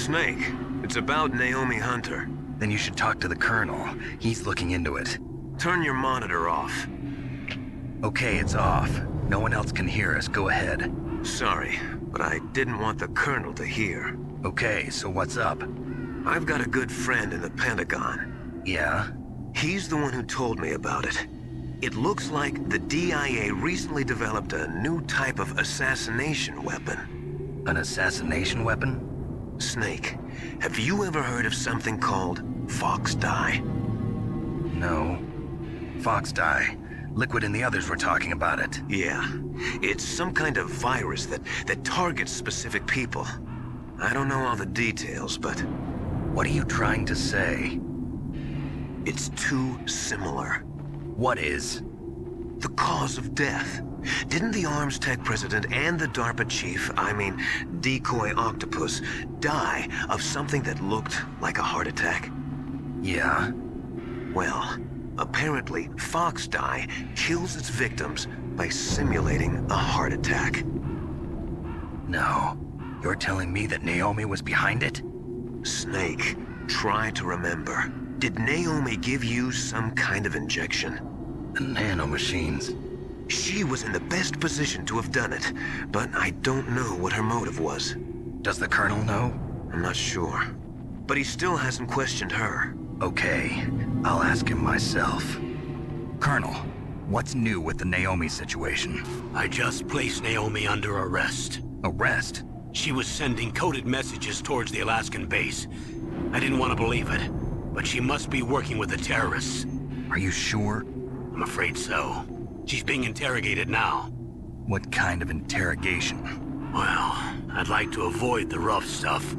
Snake, it's about Naomi Hunter. Then you should talk to the Colonel. He's looking into it. Turn your monitor off. Okay, it's off. No one else can hear us. Go ahead. Sorry, but I didn't want the Colonel to hear. Okay, so what's up? I've got a good friend in the Pentagon. Yeah? He's the one who told me about it. It looks like the DIA recently developed a new type of assassination weapon. An assassination weapon? Snake, have you ever heard of something called Fox Dye? No. Fox Dye. Liquid and the others were talking about it. Yeah. It's some kind of virus that targets specific people. I don't know all the details, but... What are you trying to say? It's too similar. What is? The cause of death. Didn't the Arms Tech president and the DARPA chief, Decoy Octopus, die of something that looked like a heart attack? Yeah? Well, apparently Fox Dye kills its victims by simulating a heart attack. No. You're telling me that Naomi was behind it? Snake, try to remember. Did Naomi give you some kind of injection? The nanomachines. She was in the best position to have done it, but I don't know what her motive was. Does the Colonel know? I'm not sure. But he still hasn't questioned her. Okay, I'll ask him myself. Colonel, what's new with the Naomi situation? I just placed Naomi under arrest. Arrest? She was sending coded messages towards the Alaskan base. I didn't want to believe it, but she must be working with the terrorists. Are you sure? I'm afraid so. She's being interrogated now. What kind of interrogation? Well, I'd like to avoid the rough stuff,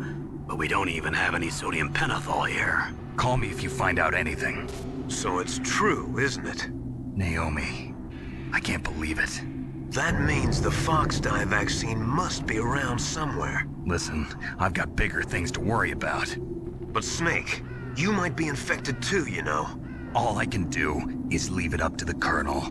but we don't even have any sodium pentothal here. Call me if you find out anything. So it's true, isn't it? Naomi, I can't believe it. That means the Fox Dye vaccine must be around somewhere. Listen, I've got bigger things to worry about. But Snake, you might be infected too, you know. All I can do is leave it up to the Colonel.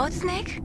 out, Snake?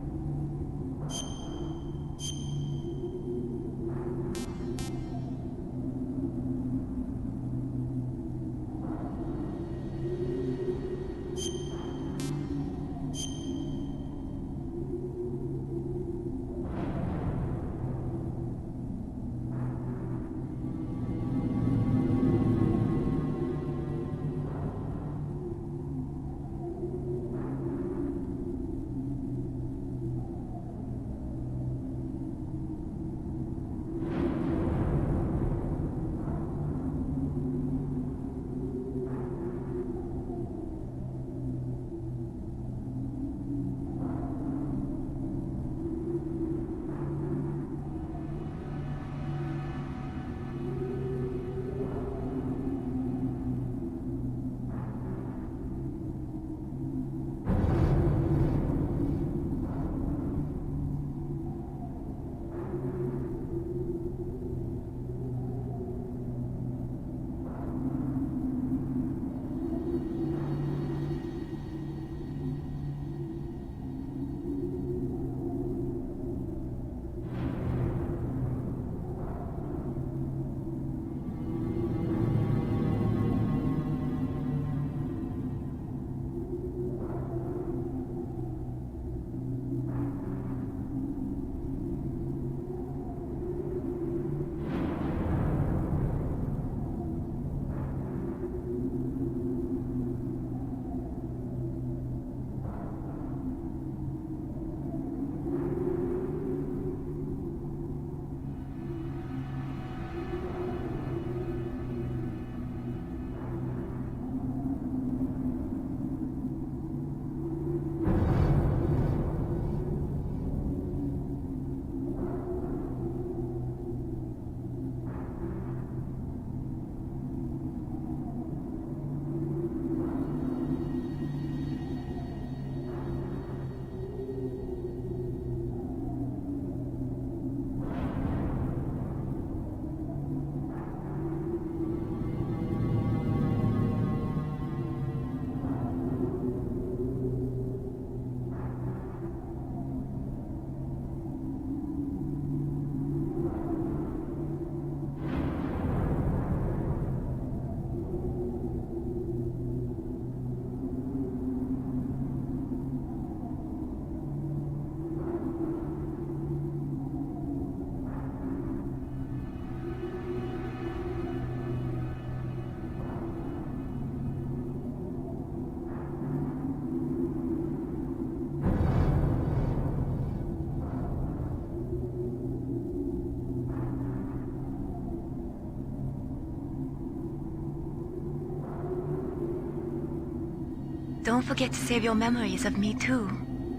Don't forget to save your memories of me, too.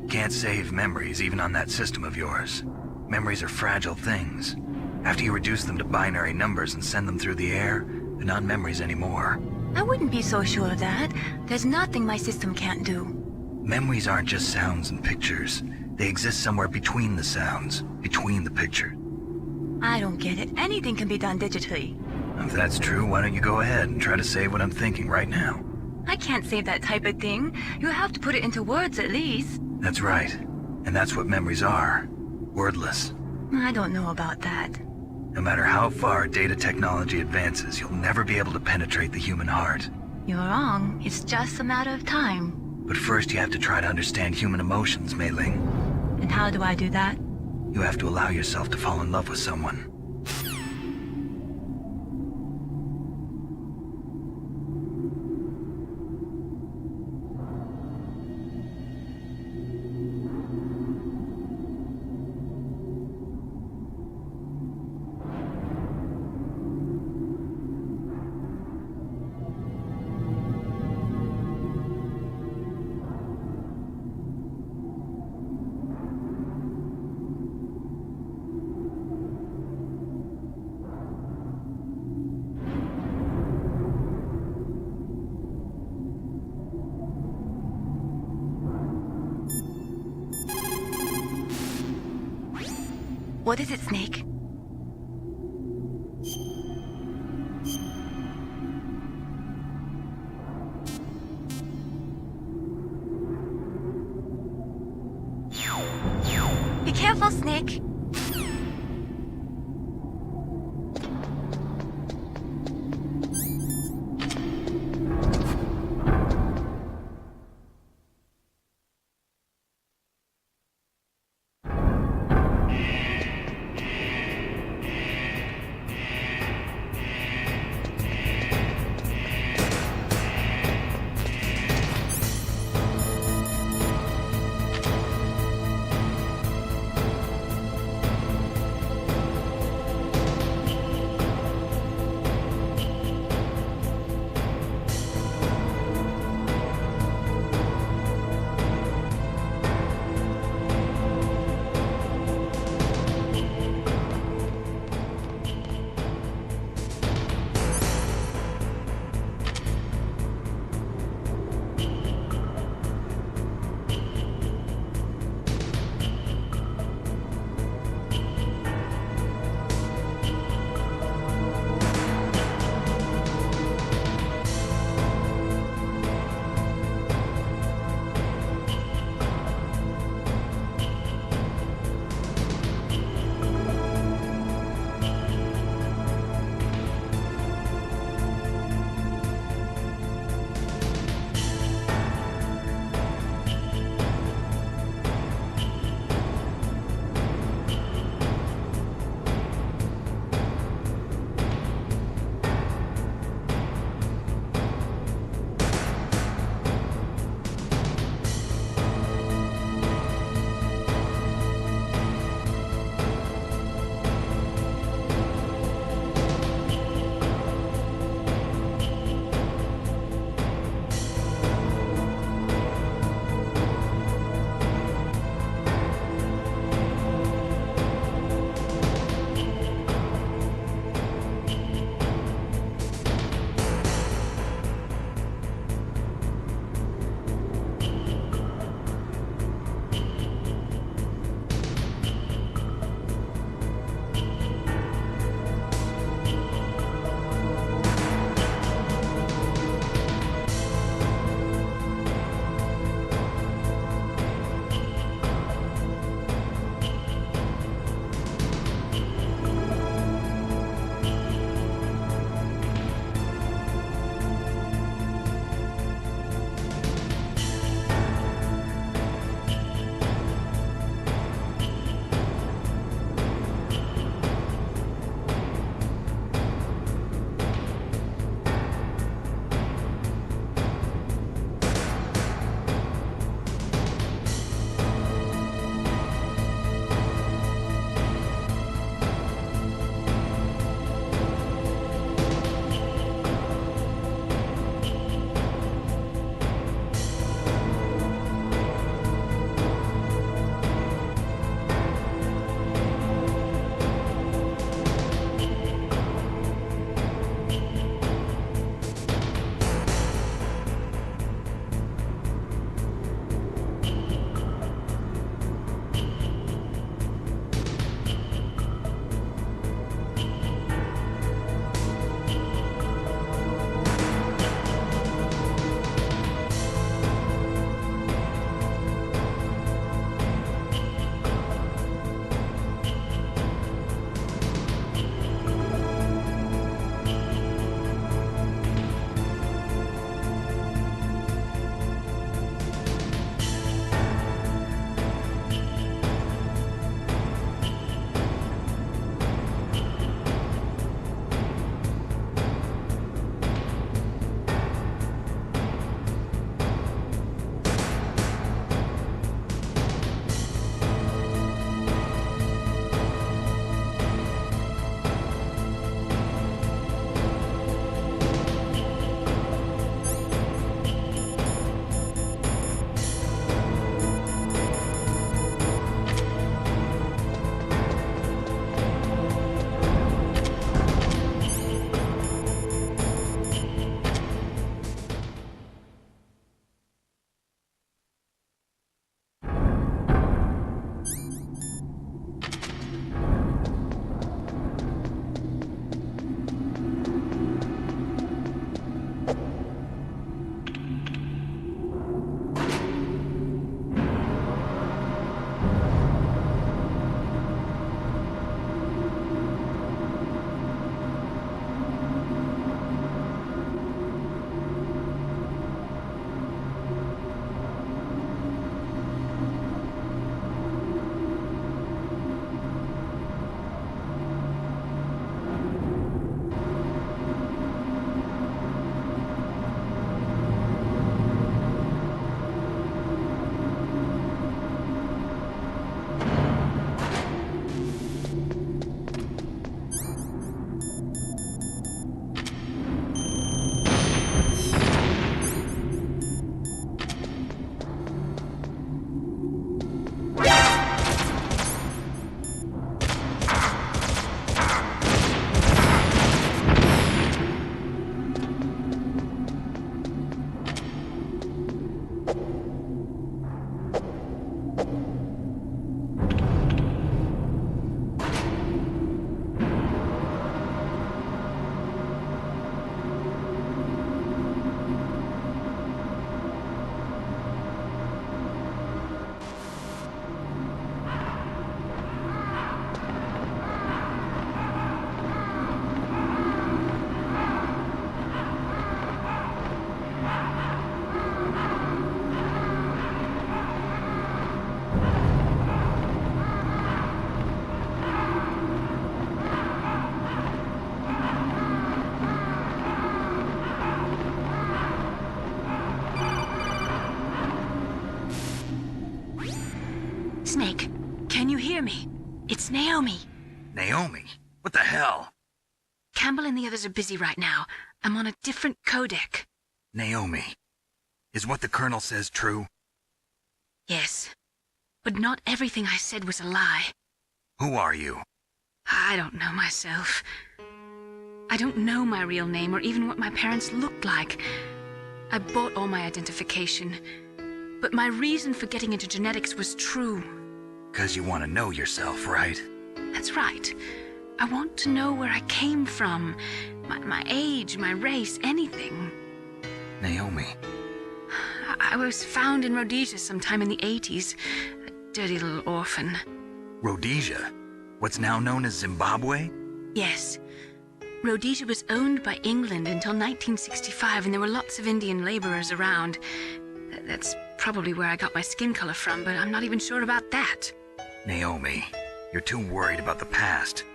Can't save memories even on that system of yours. Memories are fragile things. After you reduce them to binary numbers and send them through the air, they're not memories anymore. I wouldn't be so sure of that. There's nothing my system can't do. Memories aren't just sounds and pictures. They exist somewhere between the sounds, between the pictures. I don't get it. Anything can be done digitally. If that's true, why don't you go ahead and try to say what I'm thinking right now? I can't save that type of thing. You have to put it into words at least. That's right. And that's what memories are. Wordless. I don't know about that. No matter how far data technology advances, you'll never be able to penetrate the human heart. You're wrong. It's just a matter of time. But first you have to try to understand human emotions, Mei Ling. And how do I do that? You have to allow yourself to fall in love with someone. What is it, Snake? Naomi. Naomi? What the hell? Campbell and the others are busy right now. I'm on a different codec. Naomi, is what the Colonel says true? Yes. But not everything I said was a lie. Who are you? I don't know myself. I don't know my real name or even what my parents looked like. I bought all my identification. But my reason for getting into genetics was true. 'Cause you want to know yourself, right? That's right. I want to know where I came from. My age, my race, anything. Naomi. I was found in Rhodesia sometime in the 80s. A dirty little orphan. Rhodesia? What's now known as Zimbabwe? Yes. Rhodesia was owned by England until 1965, and there were lots of Indian laborers around. That's probably where I got my skin color from, but I'm not even sure about that. Naomi, you're too worried about the past.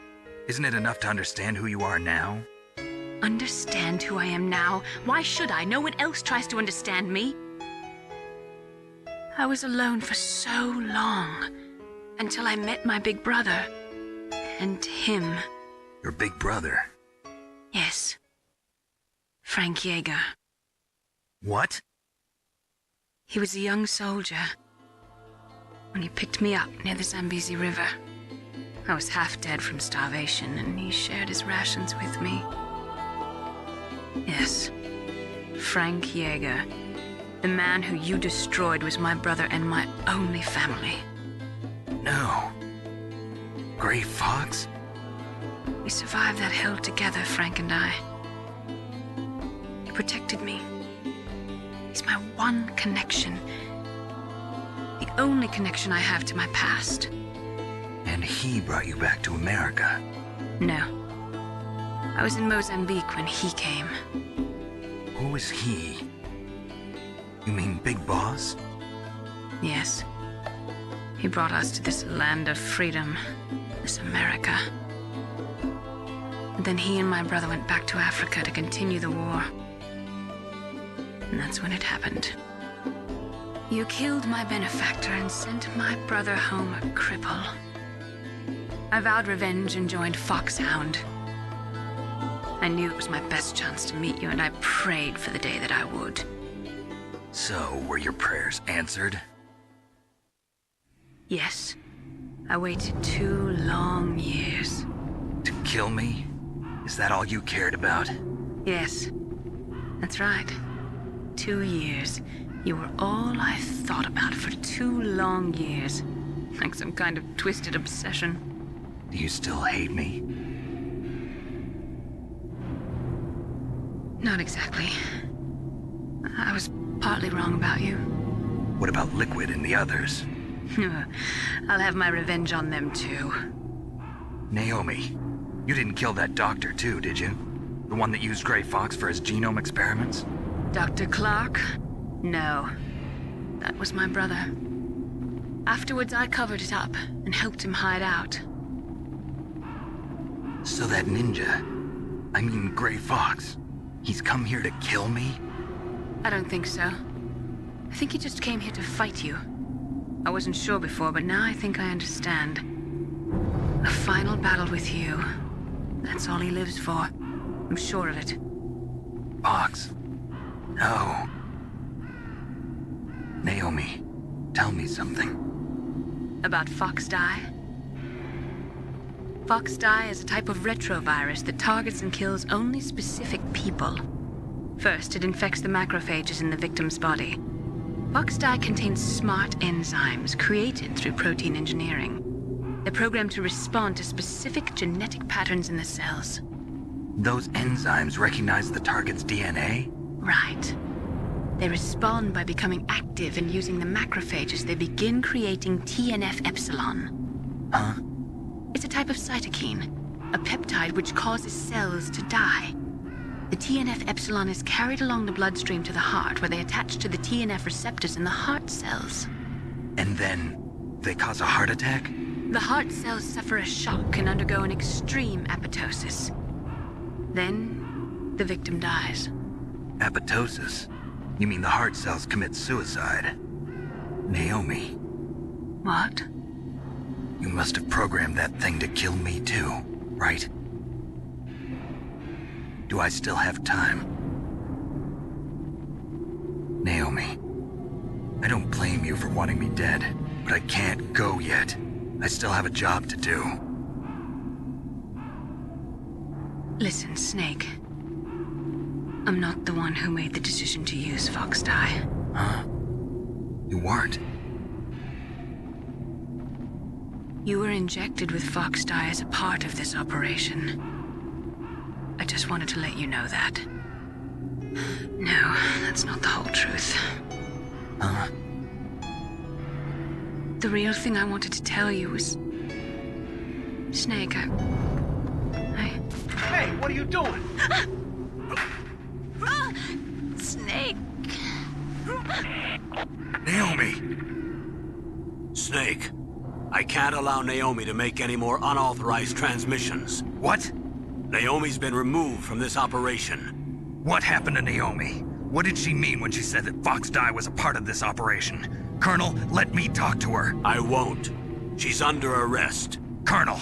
Isn't it enough to understand who you are now? Understand who I am now? Why should I? No one else tries to understand me. I was alone for so long, until I met my big brother. And him. Your big brother? Yes. Frank Yeager. What? He was a young soldier when he picked me up near the Zambezi River. I was half dead from starvation, and he shared his rations with me. Yes, Frank Yeager. The man who you destroyed was my brother and my only family. No. Gray Fox? We survived that hell together, Frank and I. He protected me. He's my one connection. The only connection I have to my past. And he brought you back to America? No. I was in Mozambique when he came. Who is he? You mean Big Boss? Yes. He brought us to this land of freedom, this America. And then he and my brother went back to Africa to continue the war. And that's when it happened. You killed my benefactor and sent my brother home a cripple. I vowed revenge and joined Foxhound. I knew it was my best chance to meet you, and I prayed for the day that I would. So, were your prayers answered? Yes. I waited 2 long years. To kill me? Is that all you cared about? Yes. That's right. 2 years. You were all I thought about for 2 long years. Like some kind of twisted obsession. Do you still hate me? Not exactly. I was partly wrong about you. What about Liquid and the others? I'll have my revenge on them too. Naomi, you didn't kill that doctor too, did you? The one that used Gray Fox for his genome experiments? Dr. Clark? No. That was my brother. Afterwards, I covered it up and helped him hide out. So that ninja, I mean Gray Fox, he's come here to kill me? I don't think so. I think he just came here to fight you. I wasn't sure before, but now I think I understand. A final battle with you. That's all he lives for. I'm sure of it. Fox? No. Naomi, tell me something. About Fox Die? Fox Die is a type of retrovirus that targets and kills only specific people. First, it infects the macrophages in the victim's body. Fox Die contains smart enzymes created through protein engineering. They're programmed to respond to specific genetic patterns in the cells. Those enzymes recognize the target's DNA? Right. They respond by becoming active and using the macrophages. They begin creating TNF-epsilon. Huh? It's a type of cytokine, a peptide which causes cells to die. The TNF-epsilon is carried along the bloodstream to the heart, where they attach to the TNF receptors in the heart cells. And then they cause a heart attack? The heart cells suffer a shock and undergo an extreme apoptosis. Then, the victim dies. Apoptosis? You mean the heart cells commit suicide? Naomi. What? You must have programmed that thing to kill me too, right? Do I still have time? Naomi, I don't blame you for wanting me dead, but I can't go yet. I still have a job to do. Listen, Snake. I'm not the one who made the decision to use Fox Dye. Huh? You weren't? You were injected with Fox Dye as a part of this operation. I just wanted to let you know that. No, that's not the whole truth. Huh? The real thing I wanted to tell you was... Snake, I... Hey, what are you doing? Snake! Naomi! Snake, I can't allow Naomi to make any more unauthorized transmissions. What? Naomi's been removed from this operation. What happened to Naomi? What did she mean when she said that Fox Dye was a part of this operation? Colonel, let me talk to her. I won't. She's under arrest. Colonel,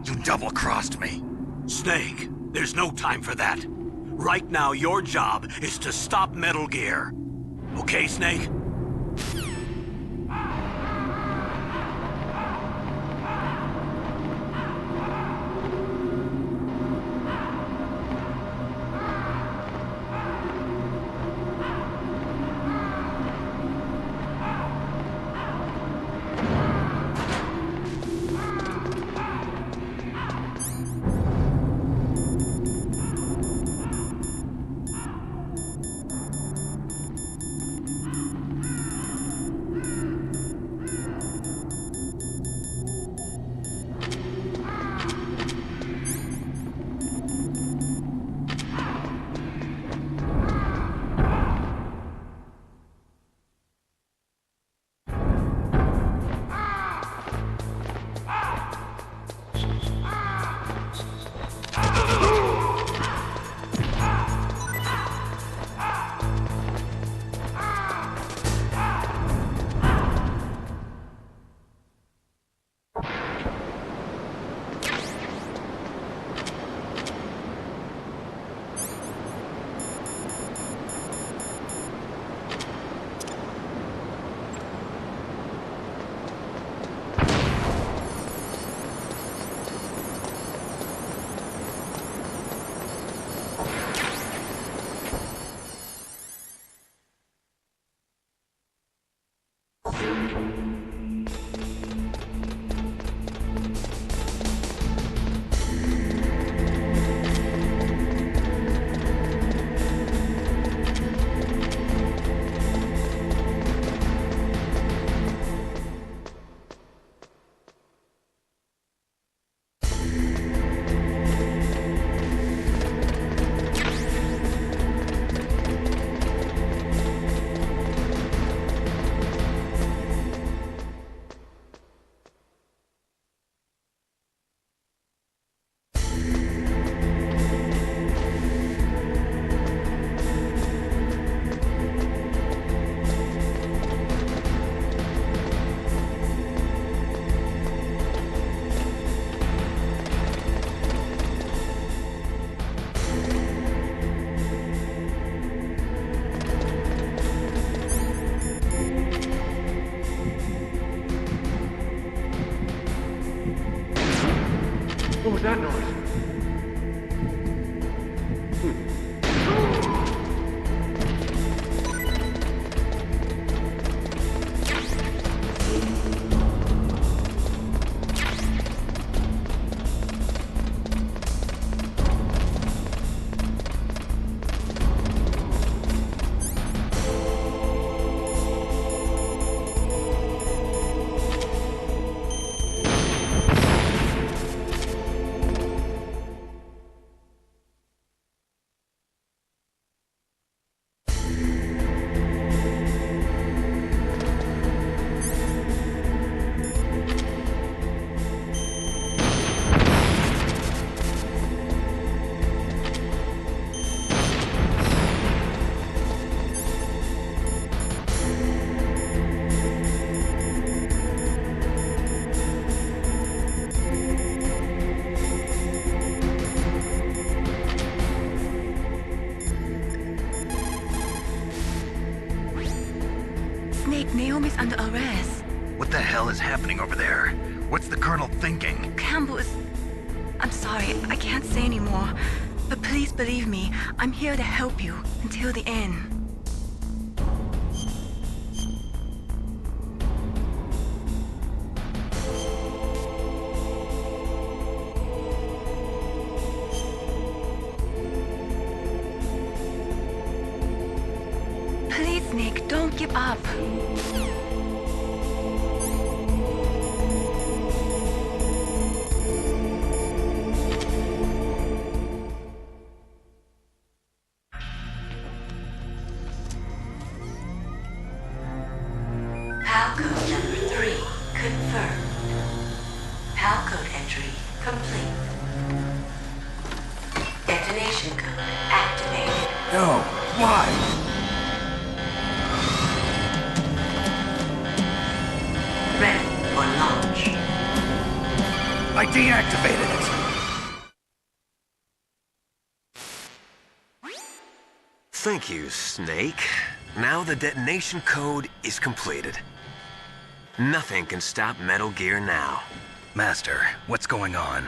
you double-crossed me. Snake, there's no time for that. Right now, your job is to stop Metal Gear. Okay, Snake? What was that noise? under arrest. What the hell is happening over there? What's the Colonel thinking? Campbell is... I'm sorry, I can't say anymore. But please believe me, I'm here to help you until the end. Please, Nick, don't give up. Palcode number 3 confirmed. Palcode entry complete. Detonation code activated. No, why? Ready for launch. I deactivated it. Thank you, Snake. Now the detonation code is completed. Nothing can stop Metal Gear now. Master, what's going on?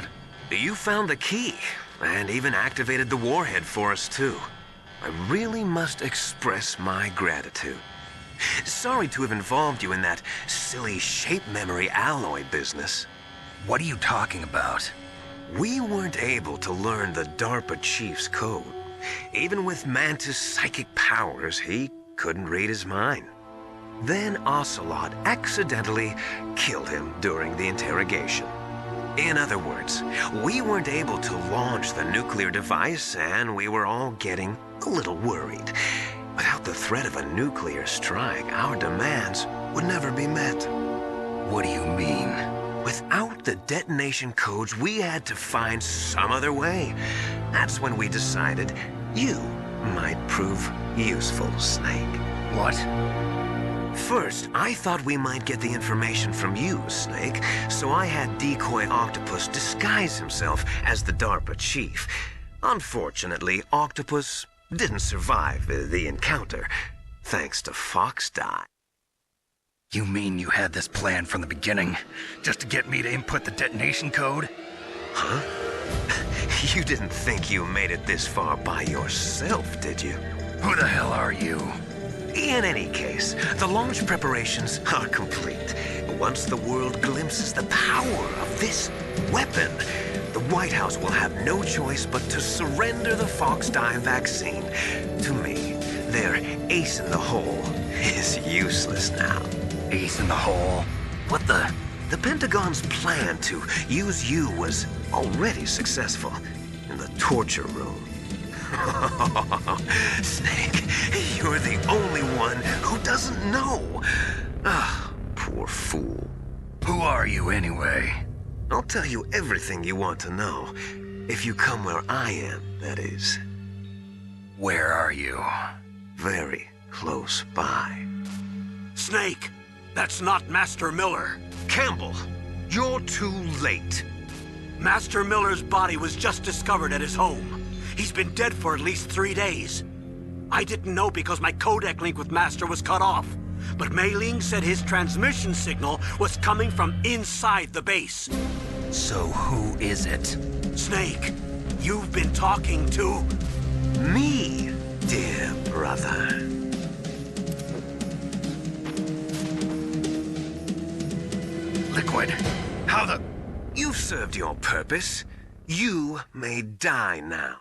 You found the key, and even activated the warhead for us, too. I really must express my gratitude. Sorry to have involved you in that silly shape memory alloy business. What are you talking about? We weren't able to learn the DARPA chief's code. Even with Mantis' psychic powers, he couldn't read his mind. Then Ocelot accidentally killed him during the interrogation. In other words, we weren't able to launch the nuclear device, and we were all getting a little worried. Without the threat of a nuclear strike, our demands would never be met. What do you mean? Without the detonation codes, we had to find some other way. That's when we decided you might prove useful, Snake. What? First, I thought we might get the information from you, Snake, so I had Decoy Octopus disguise himself as the DARPA chief. Unfortunately, Octopus didn't survive the encounter, thanks to Fox Die. You mean you had this plan from the beginning, just to get me to input the detonation code? Huh? You didn't think you made it this far by yourself, did you? Who the hell are you? In any case, the launch preparations are complete. Once the world glimpses the power of this weapon, the White House will have no choice but to surrender the Fox Die vaccine to me. Their ace in the hole is useless now. Ace in the hole? What the? The Pentagon's plan to use you was already successful in the torture room. Snake, you're the only one who doesn't know. Ah, poor fool. Who are you anyway? I'll tell you everything you want to know. If you come where I am, that is. Where are you? Very close by. Snake, that's not Master Miller. Campbell, you're too late. Master Miller's body was just discovered at his home. He's been dead for at least 3 days. I didn't know because my codec link with Master was cut off. But Mei Ling said his transmission signal was coming from inside the base. So who is it? Snake, you've been talking to... Me, dear brother. Liquid, how the... You've served your purpose. You may die now.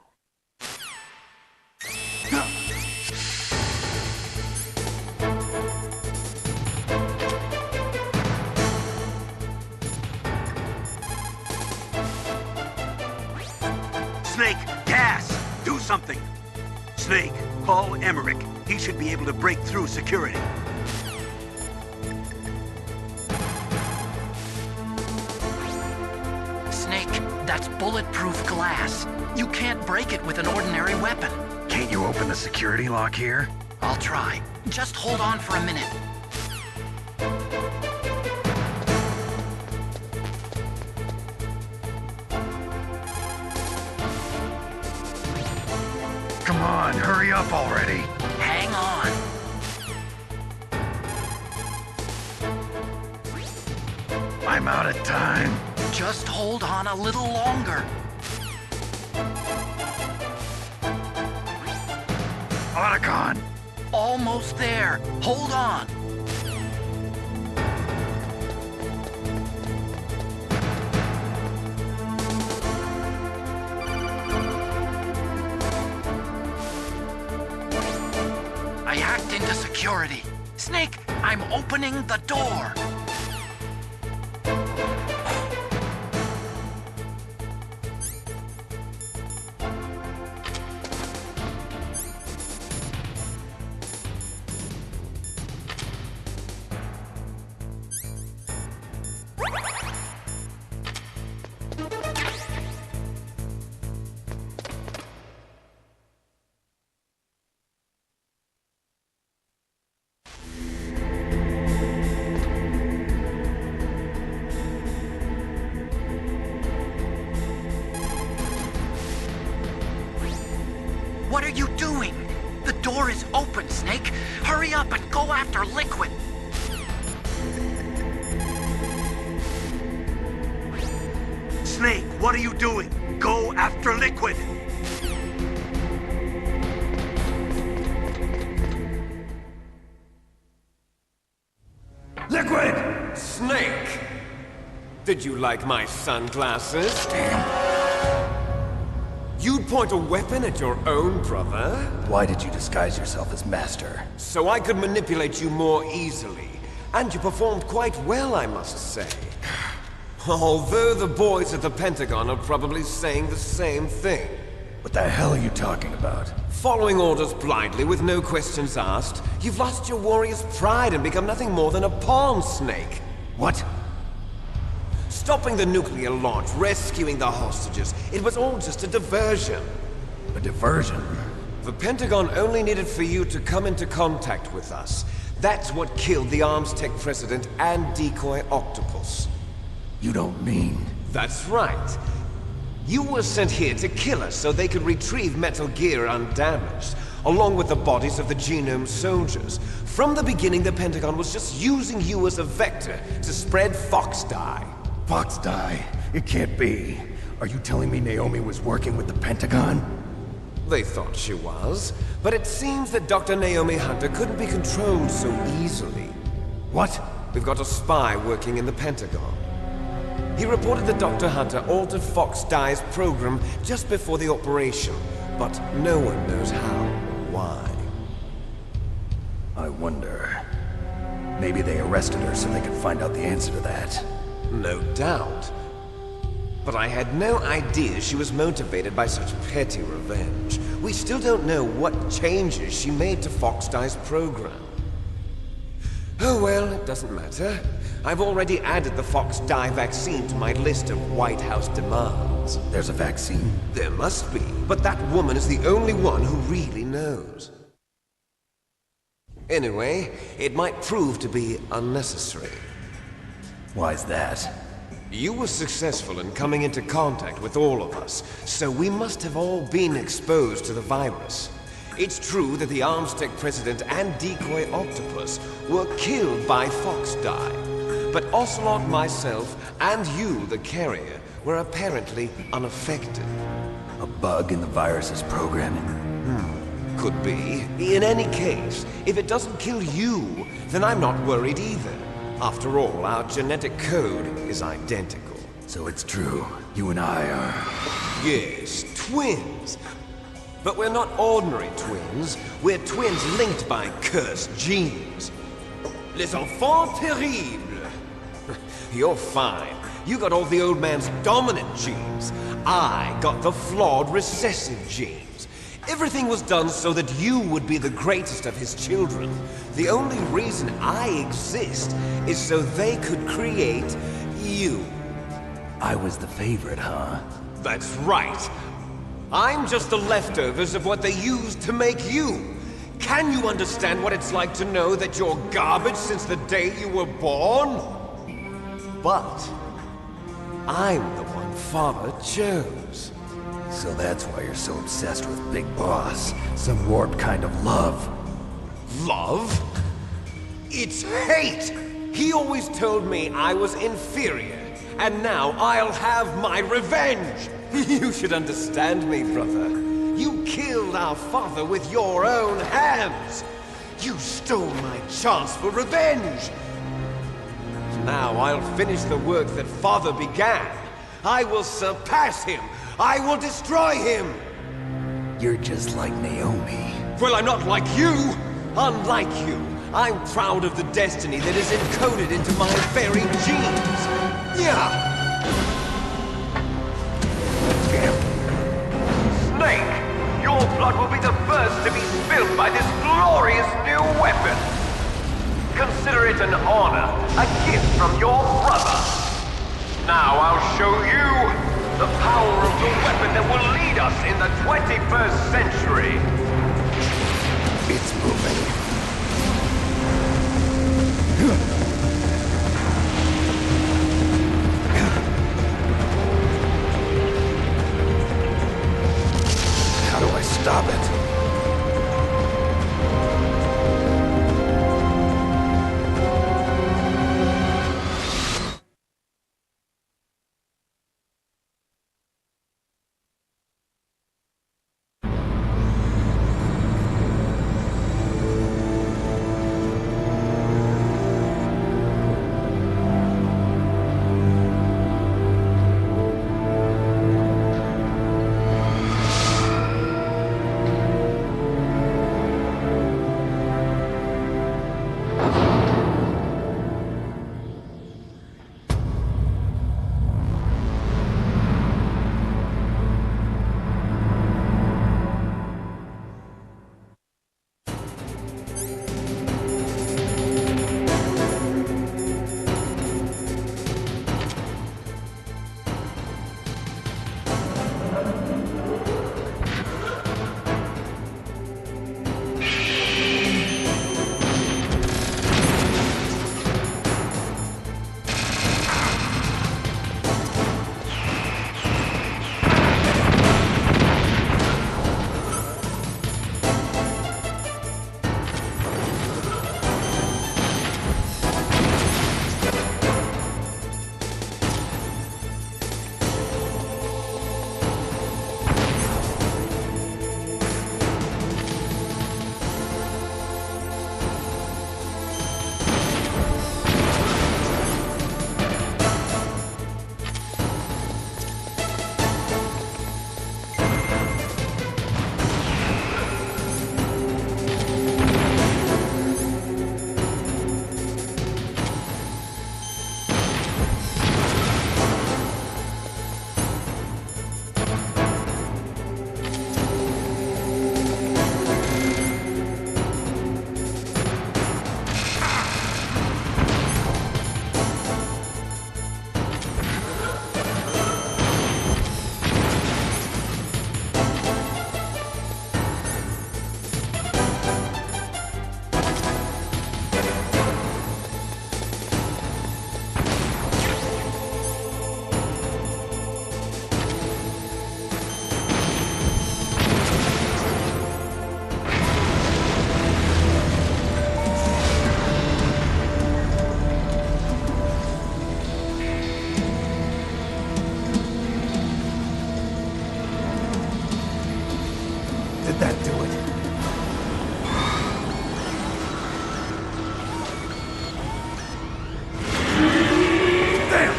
Snake, gas! Do something! Snake, call Emmerich. He should be able to break through security. Snake, that's bulletproof glass. You can't break it with an ordinary weapon. Can't you open the security lock here? I'll try. Just hold on for a minute. Come on, hurry up already. Hang on. I'm out of time. Just hold on a little longer. Otacon! Almost there. Hold on. I hacked into security. Snake, I'm opening the door. What are you doing? The door is open, Snake. Hurry up and go after Liquid. Snake, what are you doing? Go after Liquid! Liquid! Snake! Did you like my sunglasses? Damn. You'd point a weapon at your own brother? Why did you disguise yourself as Master? So I could manipulate you more easily. And you performed quite well, I must say. Although the boys at the Pentagon are probably saying the same thing. What the hell are you talking about? Following orders blindly with no questions asked, you've lost your warrior's pride and become nothing more than a pawn, Snake. What? Stopping the nuclear launch, rescuing the hostages, it was all just a diversion. A diversion? The Pentagon only needed for you to come into contact with us. That's what killed the Arms Tech president and decoy octopus. You don't mean... That's right. You were sent here to kill us so they could retrieve Metal Gear undamaged, along with the bodies of the Genome soldiers. From the beginning, the Pentagon was just using you as a vector to spread Fox dye. Fox dye? It can't be. Are you telling me Naomi was working with the Pentagon? They thought she was, but it seems that Dr. Naomi Hunter couldn't be controlled so easily. What? We've got a spy working in the Pentagon. He reported that Dr. Hunter altered Fox Dye's program just before the operation, but no one knows how or why. I wonder... Maybe they arrested her so they could find out the answer to that. No doubt. But I had no idea she was motivated by such petty revenge. We still don't know what changes she made to Fox Dye's program. Oh well, it doesn't matter. I've already added the Fox Dye vaccine to my list of White House demands. There's a vaccine? There must be, but that woman is the only one who really knows. Anyway, it might prove to be unnecessary. Why's that? You were successful in coming into contact with all of us, so we must have all been exposed to the virus. It's true that the Arms Tech president and decoy octopus were killed by Fox Dye, but Ocelot, myself, and you, the carrier, were apparently unaffected. A bug in the virus's programming? Could be. In any case, if it doesn't kill you, then I'm not worried either. After all, our genetic code is identical. So it's true. You and I are... Yes, twins. But we're not ordinary twins. We're twins linked by cursed genes. Les enfants terribles. You're fine. You got all the old man's dominant genes. I got the flawed recessive genes. Everything was done so that you would be the greatest of his children. The only reason I exist is so they could create you. I was the favorite, huh? That's right. I'm just the leftovers of what they used to make you. Can you understand what it's like to know that you're garbage since the day you were born? But I'm the one Father chose. So that's why you're so obsessed with Big Boss. Some warped kind of love. Love? It's hate! He always told me I was inferior, and now I'll have my revenge! You should understand me, brother. You killed our father with your own hands! You stole my chance for revenge! Now I'll finish the work that father began. I will surpass him! I will destroy him! You're just like Naomi. Well, I'm not like you! Unlike you, I'm proud of the destiny that is encoded into my very genes! Yeah! Snake, your blood will be the first to be spilled by this glorious new weapon! Consider it an honor, a gift from your brother! Now I'll show you the power of the weapon that will lead us in the 21st century! It's moving. How do I stop it? Did that do it? Damn!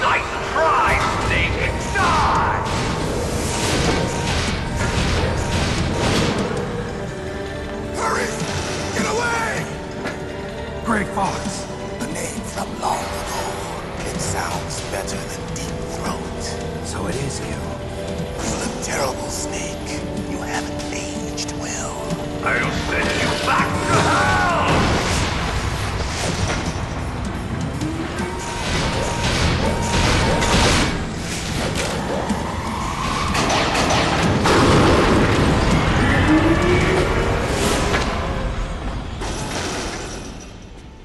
Nice try, Snake! Die! Hurry! Get away! Grey Fox. A name from long ago. It sounds better than Deep Throat. So it is you. You look terrible, Snake. You haven't aged well. I'll send you back to hell!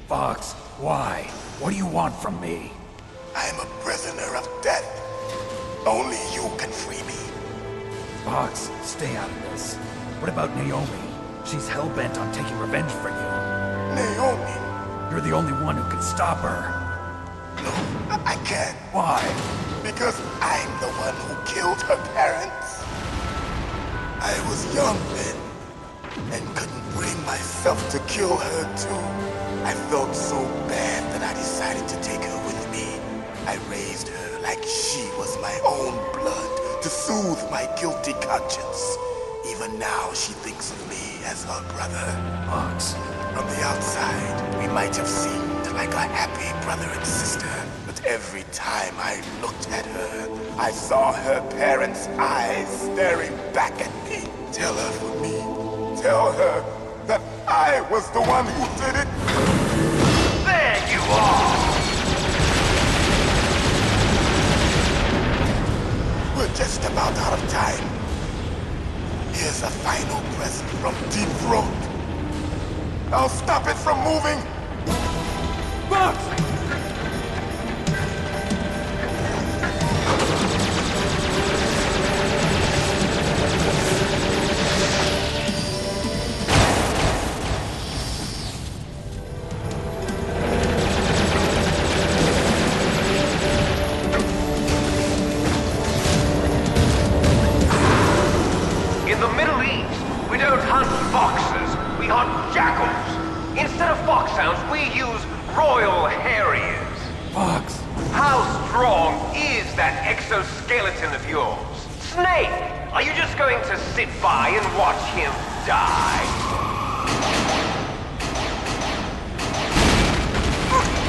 Fox, why? What do you want from me? I am a prisoner of death. Only you can free me. Fox, stay out of this. What about Naomi? She's hell-bent on taking revenge for you. Naomi! Your You're the only one who can stop her. No, I can't. Why? Because I'm the one who killed her parents. I was young then, and couldn't bring myself to kill her too. I felt so bad that I decided to take her with me. I raised her like she was my own blood to soothe my guilty conscience. Even now, she thinks of me as her brother. Fox. From the outside, we might have seemed like a happy brother and sister, but every time I looked at her, I saw her parents' eyes staring back at me. Tell her for me. Tell her that I was the one who did it. There you are! We're just about out of time. Here's a final present from Deep Throat. I'll stop it from moving. Fox! In the Middle East, we don't hunt foxes, we hunt jackals. Instead of foxhounds, we use Royal Harriers. Fox! How strong is that exoskeleton of yours? Snake, are you just going to sit by and watch him die?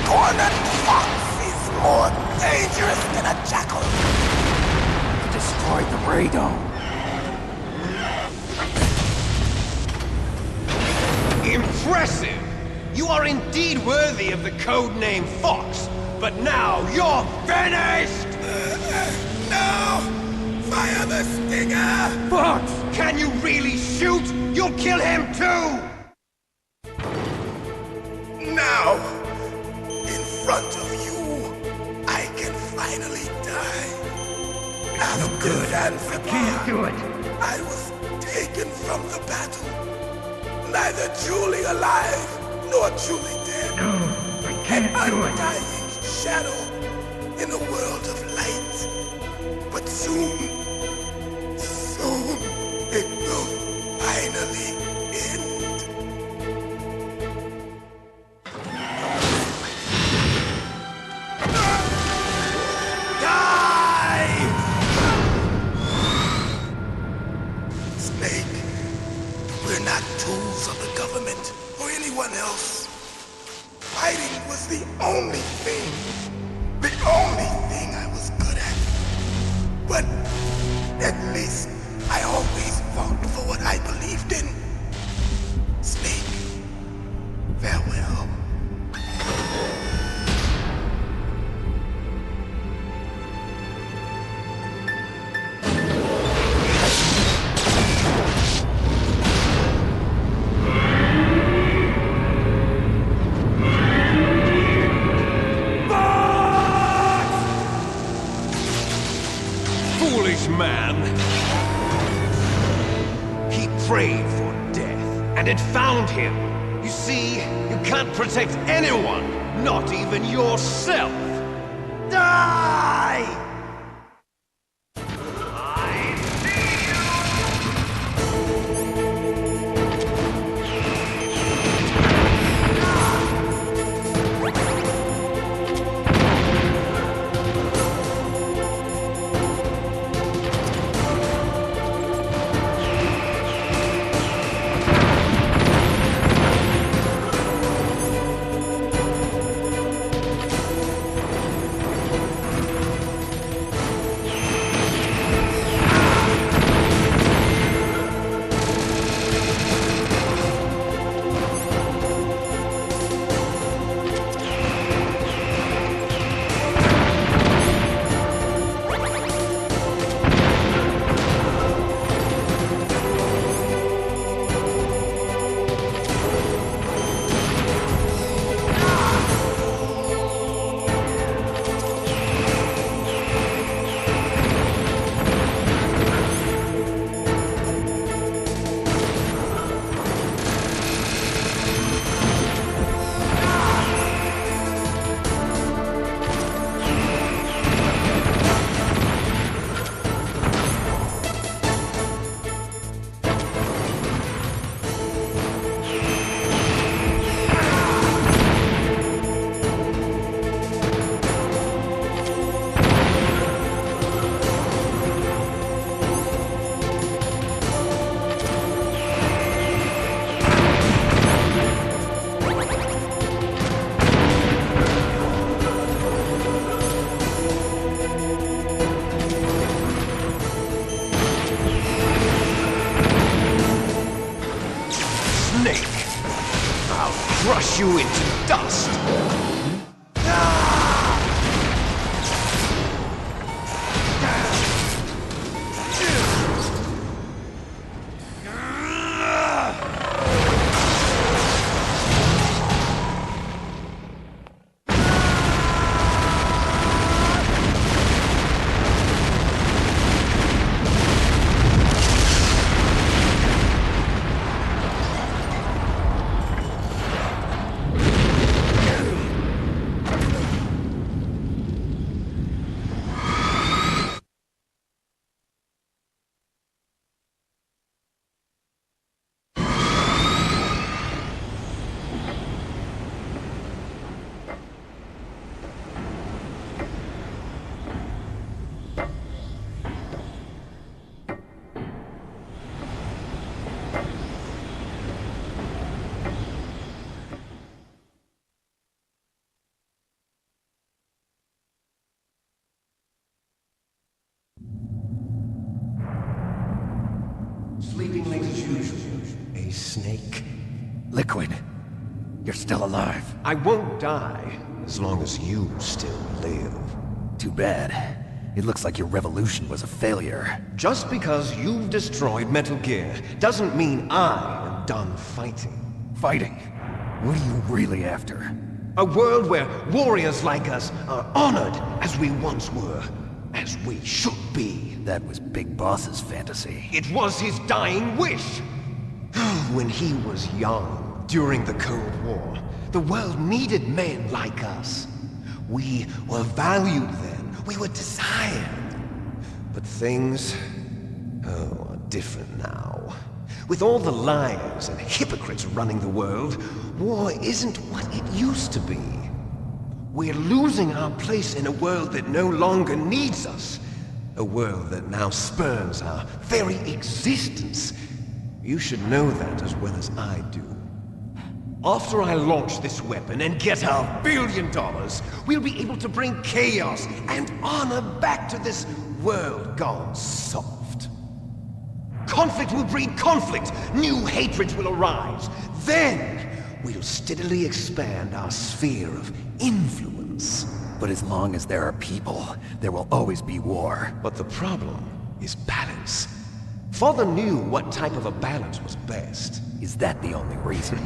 Cornered fox is more dangerous than a jackal. He destroyed the radome. Impressive! You are indeed worthy of the codename Fox, but now you're finished! No! Fire the stinger! Fox! Can you really shoot? You'll kill him too! Now, in front of you, I can finally die. As good and for Can't do it. I was taken from the battle. Neither truly alive, nor truly dead. No, I can't An do it. undying shadow in a world of light. But soon, it will finally end. Die! Snake, we're not tools of the government or anyone else. Fighting was the only thing I was good at. But at least I always fought for what I believed in. Snake, farewell. Foolish man! He prayed for death, and it found him. You see, you can't protect anyone, not even yourself. Die! crunch you into dust! Sleeping late as usual. A snake. Liquid, you're still alive. I won't die as long as you still live. Too bad. It looks like your revolution was a failure. Just because you've destroyed Metal Gear doesn't mean I am done fighting. Fighting? What are you really after? A world where warriors like us are honored as we once were. As we should be. That was Big Boss's fantasy. It was his dying wish. When he was young, during the Cold War, the world needed men like us. We were valued then. We were desired. But things, are different now. With all the liars and hypocrites running the world, war isn't what it used to be. We're losing our place in a world that no longer needs us. A world that now spurns our very existence. You should know that as well as I do. After I launch this weapon and get our $1 billion, we'll be able to bring chaos and honor back to this world gone soft. Conflict will breed conflict. New hatreds will arise. Then, we'll steadily expand our sphere of influence. But as long as there are people, there will always be war. But the problem is balance. Father knew what type of a balance was best. Is that the only reason?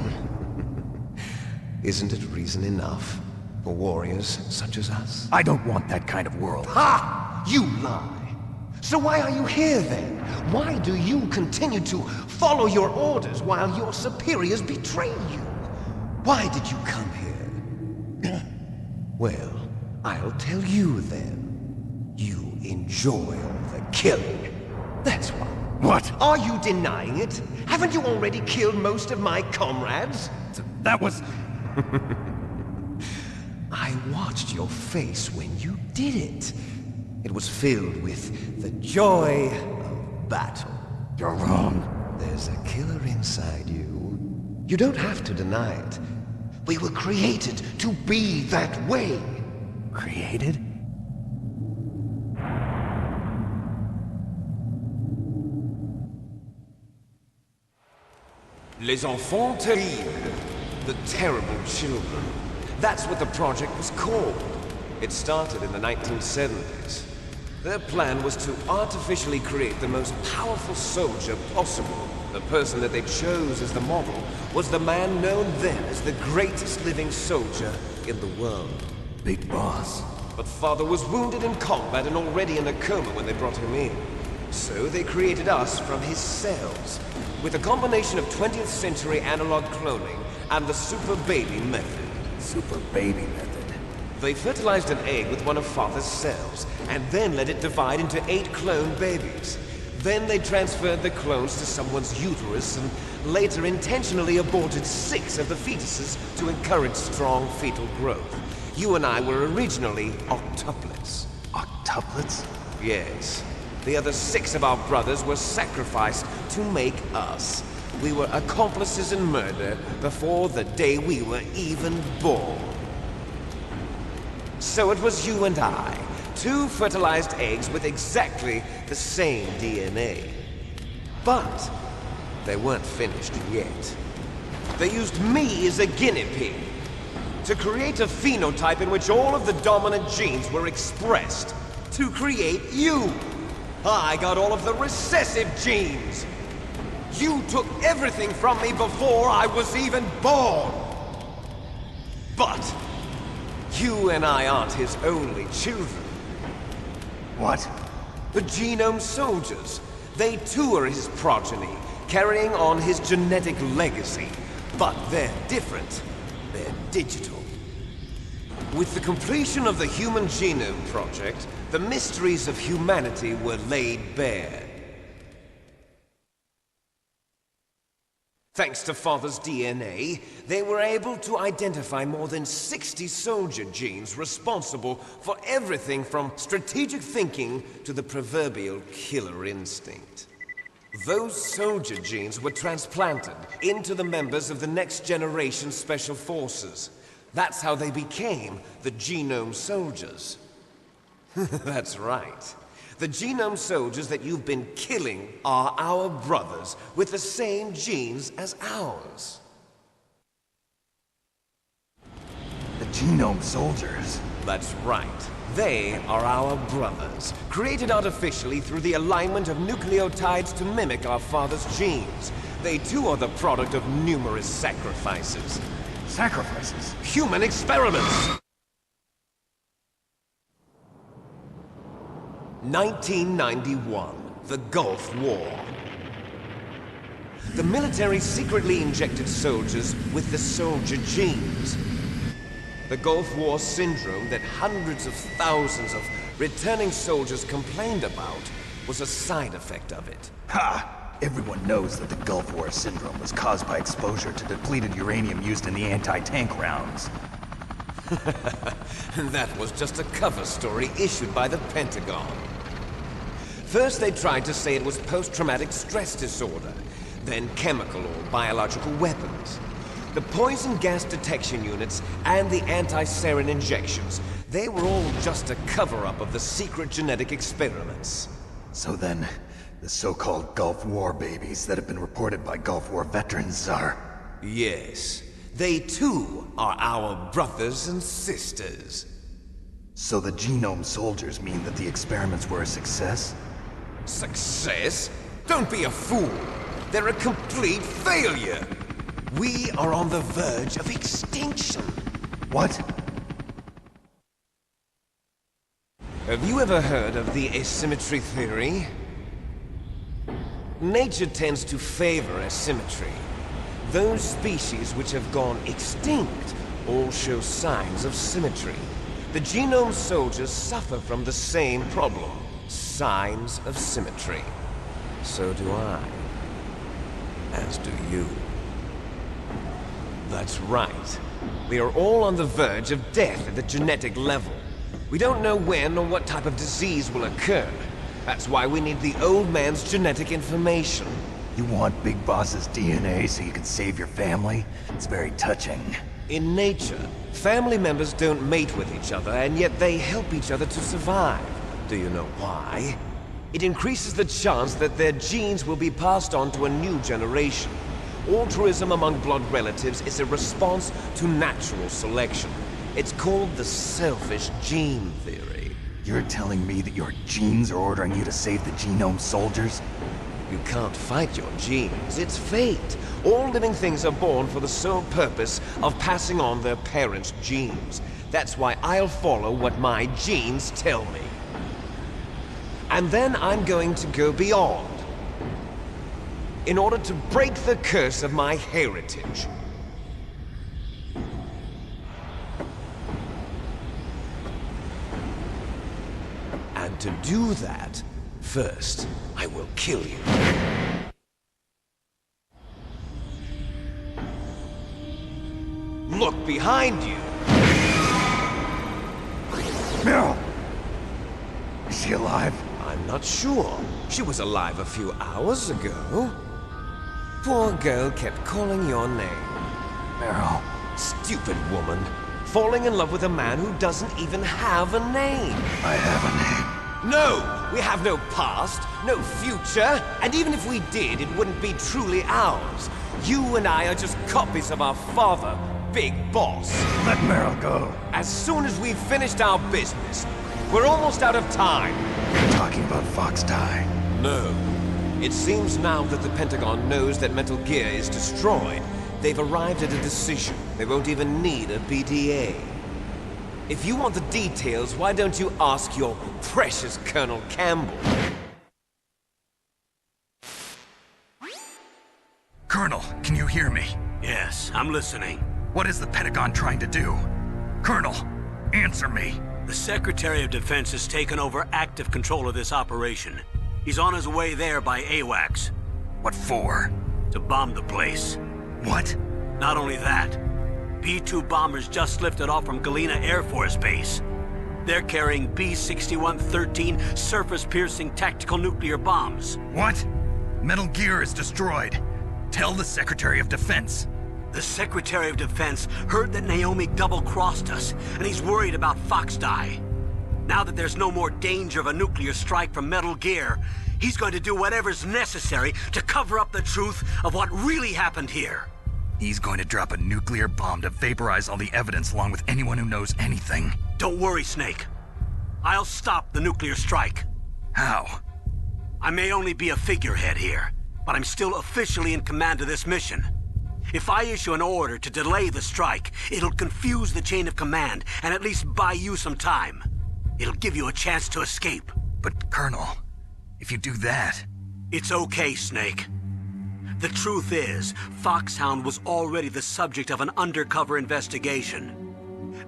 Isn't it reason enough for warriors such as us? I don't want that kind of world. Ha! You lie! So why are you here then? Why do you continue to follow your orders while your superiors betray you? Why did you come here? Well, I'll tell you then. You enjoy all the killing. That's why. What? Are you denying it? Haven't you already killed most of my comrades? That was... I watched your face when you did it. It was filled with the joy of battle. You're wrong. There's a killer inside you. You don't have to deny it. We were created to be that way. Created? Les enfants terribles. The terrible children. That's what the project was called. It started in the 1970s. Their plan was to artificially create the most powerful soldier possible. The person that they chose as the model was the man known then as the greatest living soldier in the world. Big Boss. But Father was wounded in combat and already in a coma when they brought him in. So they created us from his cells, with a combination of 20th century analog cloning and the super baby method. Super baby method. They fertilized an egg with one of Father's cells, and then let it divide into 8 clone babies. Then they transferred the clones to someone's uterus and later intentionally aborted 6 of the fetuses to encourage strong fetal growth. You and I were originally octuplets. Octuplets? Yes. The other 6 of our brothers were sacrificed to make us. We were accomplices in murder before the day we were even born. So it was you and I, 2 fertilized eggs with exactly the same DNA. But they weren't finished yet. They used me as a guinea pig to create a phenotype in which all of the dominant genes were expressed. To create you. I got all of the recessive genes. You took everything from me before I was even born. But you and I aren't his only children. What? The Genome Soldiers. They too are his progeny, carrying on his genetic legacy. But they're different. They're digital. With the completion of the Human Genome Project, the mysteries of humanity were laid bare. Thanks to Father's DNA, they were able to identify more than 60 soldier genes responsible for everything from strategic thinking to the proverbial killer instinct. Those soldier genes were transplanted into the members of the next generation Special Forces. That's how they became the Genome Soldiers. That's right. The Genome Soldiers that you've been killing are our brothers with the same genes as ours. The Genome Soldiers? That's right. They are our brothers, created artificially through the alignment of nucleotides to mimic our father's genes. They too are the product of numerous sacrifices. Sacrifices? Human experiments! 1991, the Gulf War. The military secretly injected soldiers with the soldier genes. The Gulf War syndrome that hundreds of thousands of returning soldiers complained about was a side effect of it. Ha! Everyone knows that the Gulf War syndrome was caused by exposure to depleted uranium used in the anti-tank rounds. That was just a cover story issued by the Pentagon. First they tried to say it was post-traumatic stress disorder, then chemical or biological weapons. The poison gas detection units and the anti-sarin injections, they were all just a cover-up of the secret genetic experiments. So then, the so-called Gulf War babies that have been reported by Gulf War veterans are... Yes. They too are our brothers and sisters. So the Genome Soldiers mean that the experiments were a success? Success? Don't be a fool. They're a complete failure. We are on the verge of extinction. What? Have you ever heard of the asymmetry theory? Nature tends to favor asymmetry. Those species which have gone extinct all show signs of symmetry. The Genome Soldiers suffer from the same problem, signs of symmetry. So do I. As do you. That's right. We are all on the verge of death at the genetic level. We don't know when or what type of disease will occur. That's why we need the old man's genetic information. You want Big Boss's DNA so you can save your family? It's very touching. In nature, family members don't mate with each other, and yet they help each other to survive. Do you know why? It increases the chance that their genes will be passed on to a new generation. Altruism among blood relatives is a response to natural selection. It's called the selfish gene theory. You're telling me that your genes are ordering you to save the Genome Soldiers? You can't fight your genes. It's fate. All living things are born for the sole purpose of passing on their parents' genes. That's why I'll follow what my genes tell me. And then I'm going to go beyond, in order to break the curse of my heritage. And to do that, first, I will kill you. Look behind you! Meryl! Is she alive? I'm not sure. She was alive a few hours ago. Poor girl kept calling your name. Meryl. Stupid woman. Falling in love with a man who doesn't even have a name. I have a name. No! We have no past, no future, and even if we did, it wouldn't be truly ours. You and I are just copies of our father, Big Boss. Let Meryl go. As soon as we've finished our business, we're almost out of time. You're talking about Fox Die. No. It seems now that the Pentagon knows that Metal Gear is destroyed, they've arrived at a decision. They won't even need a BDA. If you want the details, why don't you ask your precious Colonel Campbell? Colonel, can you hear me? Yes, I'm listening. What is the Pentagon trying to do? Colonel, answer me. The Secretary of Defense has taken over active control of this operation. He's on his way there by AWACS. What for? To bomb the place. What? Not only that, B-2 bombers just lifted off from Galena Air Force Base. They're carrying B-6113 surface-piercing tactical nuclear bombs. What? Metal Gear is destroyed. Tell the Secretary of Defense. The Secretary of Defense heard that Naomi double-crossed us, and he's worried about Fox Die. Now that there's no more danger of a nuclear strike from Metal Gear, he's going to do whatever's necessary to cover up the truth of what really happened here. He's going to drop a nuclear bomb to vaporize all the evidence along with anyone who knows anything. Don't worry, Snake. I'll stop the nuclear strike. How? I may only be a figurehead here, but I'm still officially in command of this mission. If I issue an order to delay the strike, it'll confuse the chain of command and at least buy you some time. It'll give you a chance to escape. But, Colonel, if you do that... It's okay, Snake. The truth is, Foxhound was already the subject of an undercover investigation.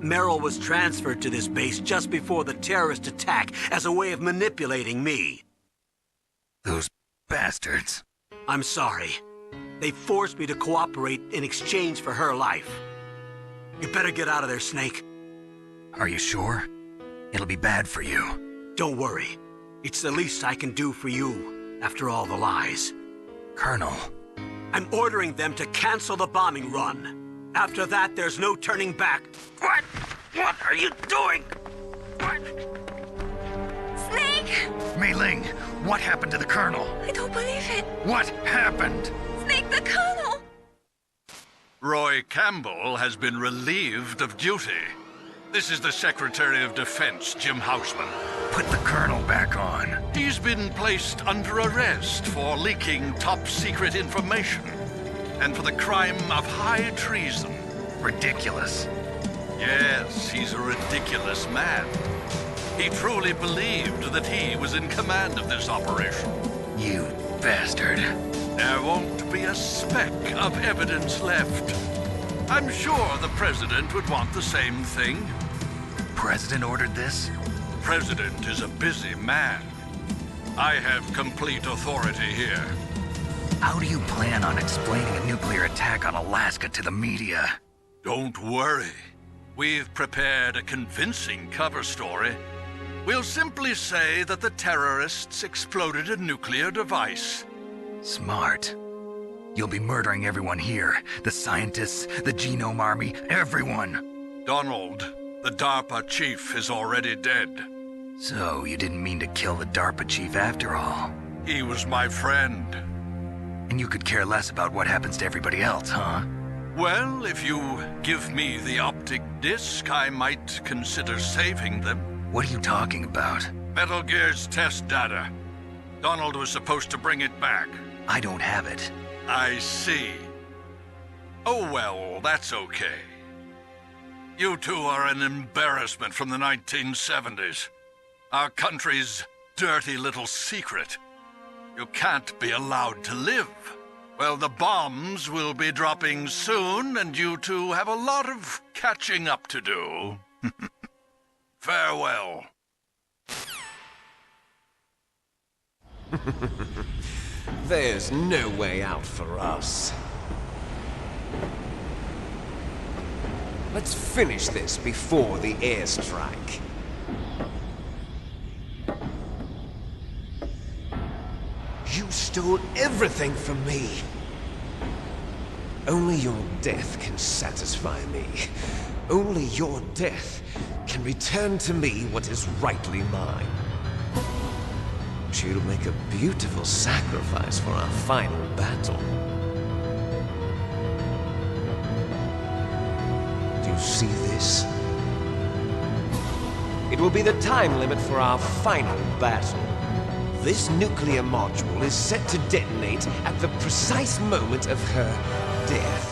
Meryl was transferred to this base just before the terrorist attack as a way of manipulating me. Those bastards. I'm sorry. They forced me to cooperate in exchange for her life. You better get out of there, Snake. Are you sure? It'll be bad for you. Don't worry. It's the least I can do for you, after all the lies. Colonel. I'm ordering them to cancel the bombing run. After that, there's no turning back. What? What are you doing? What? Snake! Mei Ling, what happened to the Colonel? I don't believe it. What happened? Snake, the Colonel! Roy Campbell has been relieved of duty. This is the Secretary of Defense, Jim Houseman. Put the Colonel back on. He's been placed under arrest for leaking top-secret information and for the crime of high treason. Ridiculous. Yes, he's a ridiculous man. He truly believed that he was in command of this operation. You bastard. There won't be a speck of evidence left. I'm sure the President would want the same thing. President ordered this? President is a busy man. I have complete authority here. How do you plan on explaining a nuclear attack on Alaska to the media? Don't worry. We've prepared a convincing cover story. We'll simply say that the terrorists exploded a nuclear device. Smart. You'll be murdering everyone here. The scientists, the Genome Army, everyone. Donald, the DARPA chief, is already dead. So you didn't mean to kill the DARPA chief after all? He was my friend. And you could care less about what happens to everybody else, huh? Well, if you give me the optic disc, I might consider saving them. What are you talking about? Metal Gear's test data. Donald was supposed to bring it back. I don't have it. I see. Oh well, that's okay. You two are an embarrassment from the 1970s. Our country's dirty little secret. You can't be allowed to live. Well, the bombs will be dropping soon, and you two have a lot of catching up to do. Farewell. There's no way out for us. Let's finish this before the airstrike. You stole everything from me. Only your death can satisfy me. Only your death can return to me what is rightly mine. She'll make a beautiful sacrifice for our final battle. you see this? It will be the time limit for our final battle. This nuclear module is set to detonate at the precise moment of her death.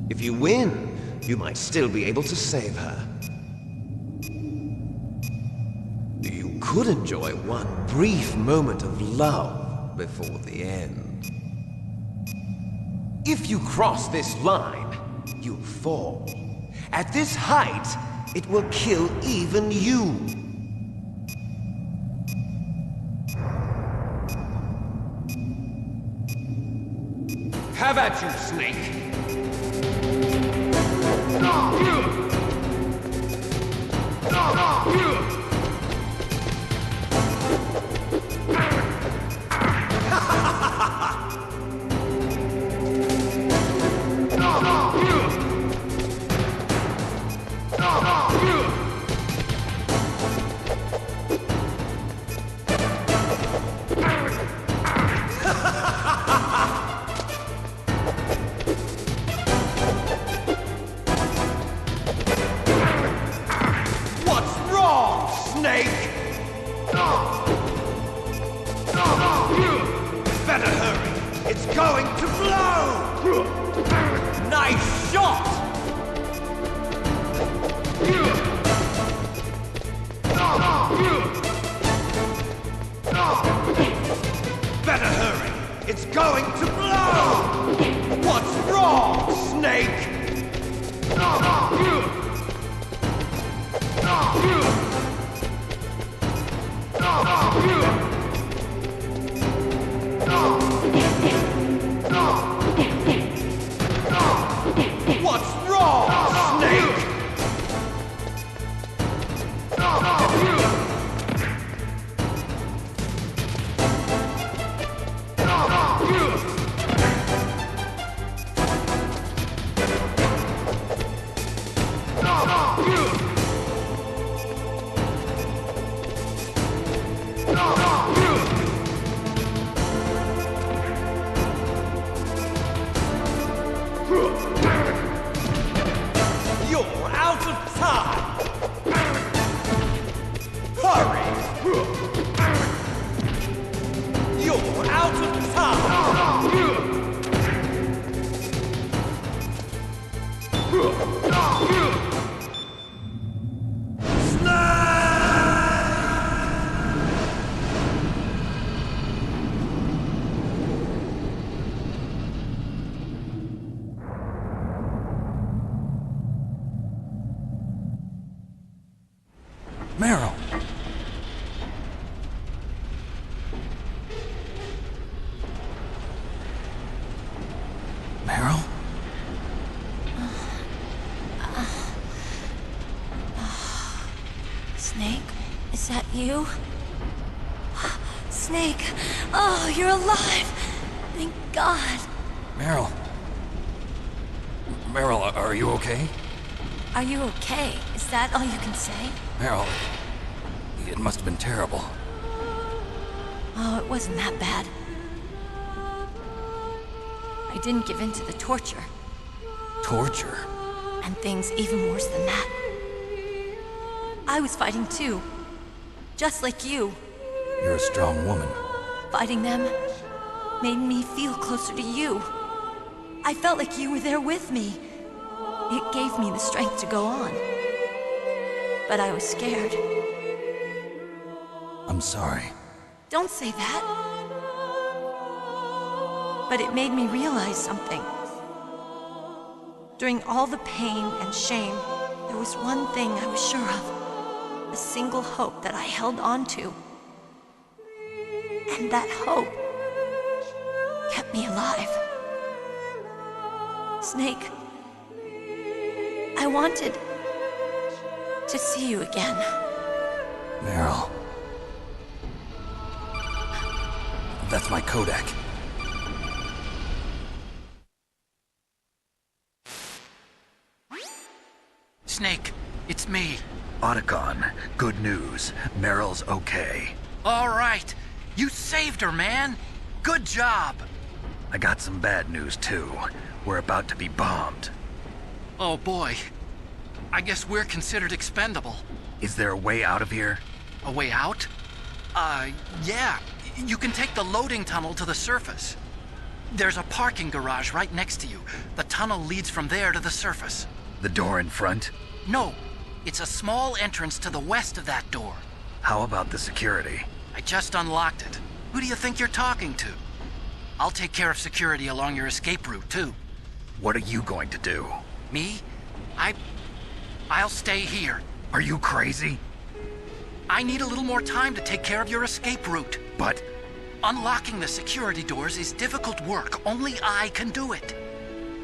If you win, you might still be able to save her. You could enjoy one brief moment of love before the end. If you cross this line, you'll fall. At this height, it will kill even you. Have at you, Snake. Better hurry! It's going to blow! Nice shot! Better hurry! It's going to blow! What's wrong, Snake? What's wrong, Snake? You're out of time! Hurry! You're out of time! Meryl! Meryl? Snake, is that you? Snake! Oh, you're alive! Thank God! Meryl? Meryl, are you okay? Are you okay? Is that all you can say? Meryl, it must have been terrible. Oh, it wasn't that bad. I didn't give in to the torture. Torture? And things even worse than that. I was fighting too. Just like you. You're a strong woman. Fighting them made me feel closer to you. I felt like you were there with me. It gave me the strength to go on. But I was scared. I'm sorry. Don't say that. But it made me realize something. During all the pain and shame, there was one thing I was sure of. A single hope that I held on to. And that hope kept me alive. Snake, I wanted to see you again. Meryl. That's my Kodak. Snake, it's me. Otacon, good news. Meryl's okay. All right. You saved her, man. Good job. I got some bad news, too. We're about to be bombed. Oh, boy. I guess we're considered expendable. Is there a way out of here? A way out? Yeah. You can take the loading tunnel to the surface. There's a parking garage right next to you. The tunnel leads from there to the surface. The door in front? No. It's a small entrance to the west of that door. How about the security? I just unlocked it. Who do you think you're talking to? I'll take care of security along your escape route, too. What are you going to do? Me? I'll stay here. Are you crazy? I need a little more time to take care of your escape route. But... unlocking the security doors is difficult work. Only I can do it.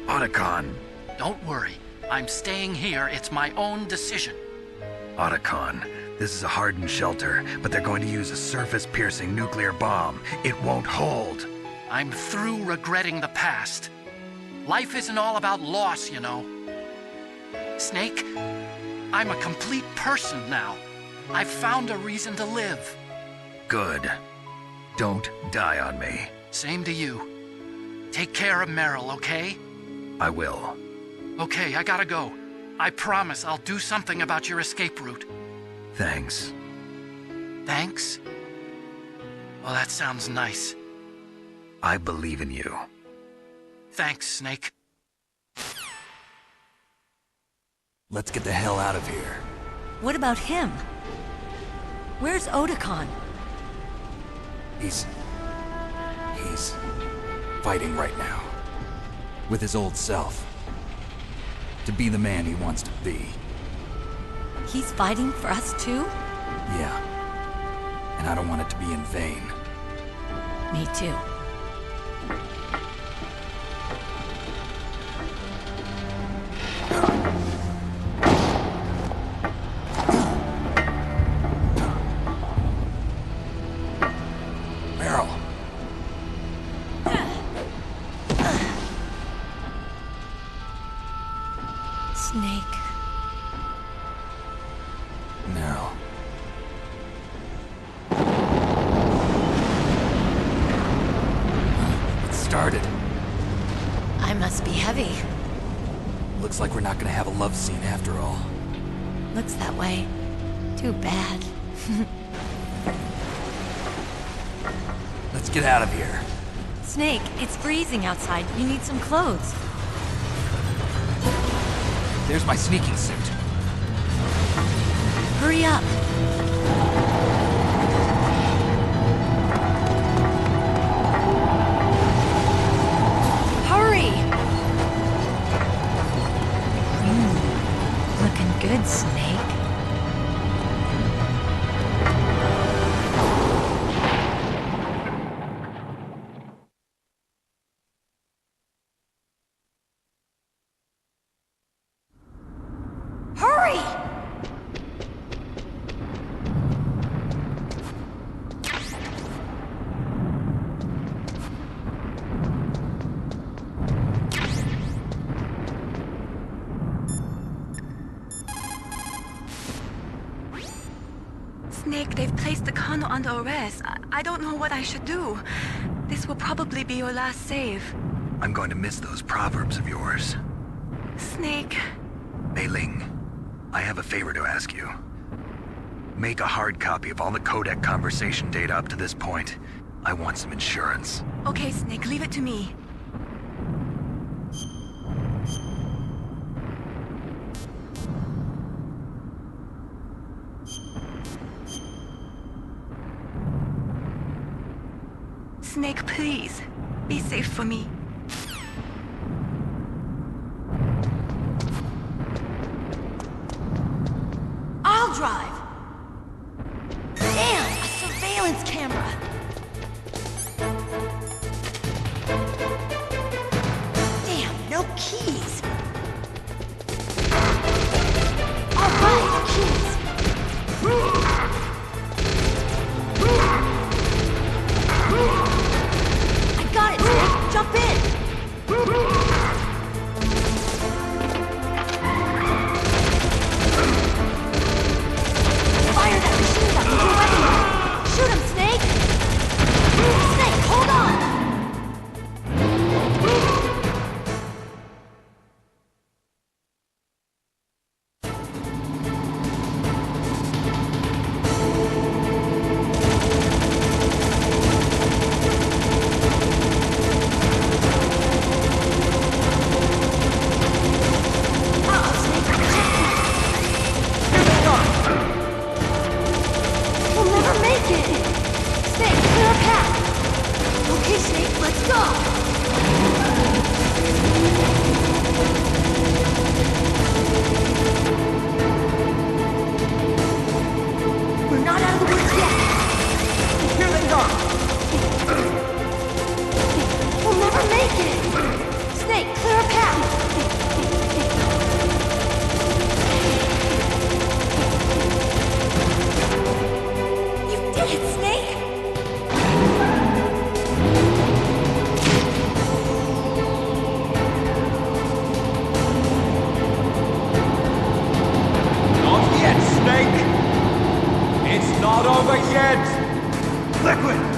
Otacon. Don't worry. I'm staying here. It's my own decision. Otacon, this is a hardened shelter, but they're going to use a surface-piercing nuclear bomb. It won't hold. I'm through regretting the past. Life isn't all about loss, you know. Snake, I'm a complete person now. I've found a reason to live. Good. Don't die on me. Same to you. Take care of Meryl, okay? I will. Okay, I gotta go. I promise I'll do something about your escape route. Thanks. Thanks? Well, that sounds nice. I believe in you. Thanks, Snake. Let's get the hell out of here. What about him? Where's Otacon? He's fighting right now. With his old self. To be the man he wants to be. He's fighting for us too? Yeah. And I don't want it to be in vain. Me too. Meryl. Snake. No. It started. I must be heavy. Looks like we're not gonna have a love scene after all. Looks that way. Too bad. Let's get out of here. Snake, it's freezing outside. You need some clothes. There's my sneaking suit. Hurry up. Hurry! Looking good, Snake. Hurry! Snake, they've placed the Colonel under arrest. I don't know what I should do. This will probably be your last save. I'm going to miss those proverbs of yours. Snake. Mei Ling, I have a favor to ask you. Make a hard copy of all the codec conversation data up to this point. I want some insurance. Okay, Snake, leave it to me. Snake, please. Be safe for me. I'll drive! Damn! A surveillance camera! Damn, no keys! Alright, keys! I got it, Snake! Jump in! Not over yet! Liquid!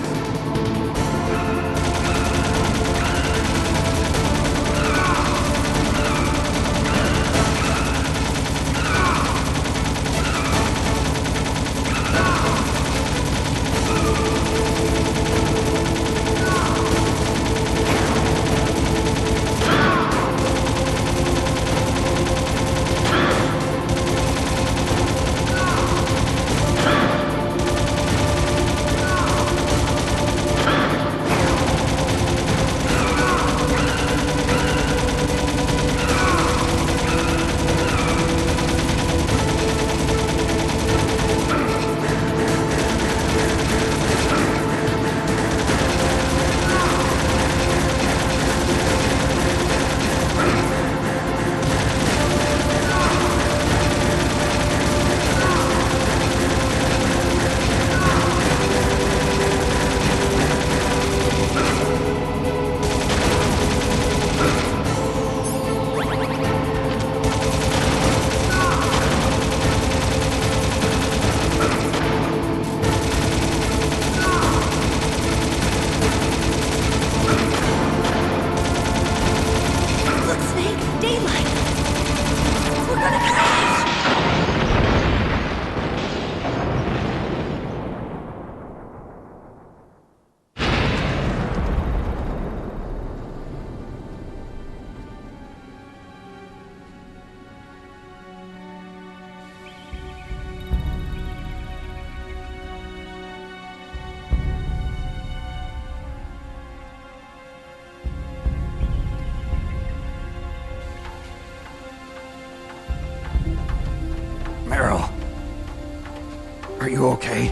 Are you okay?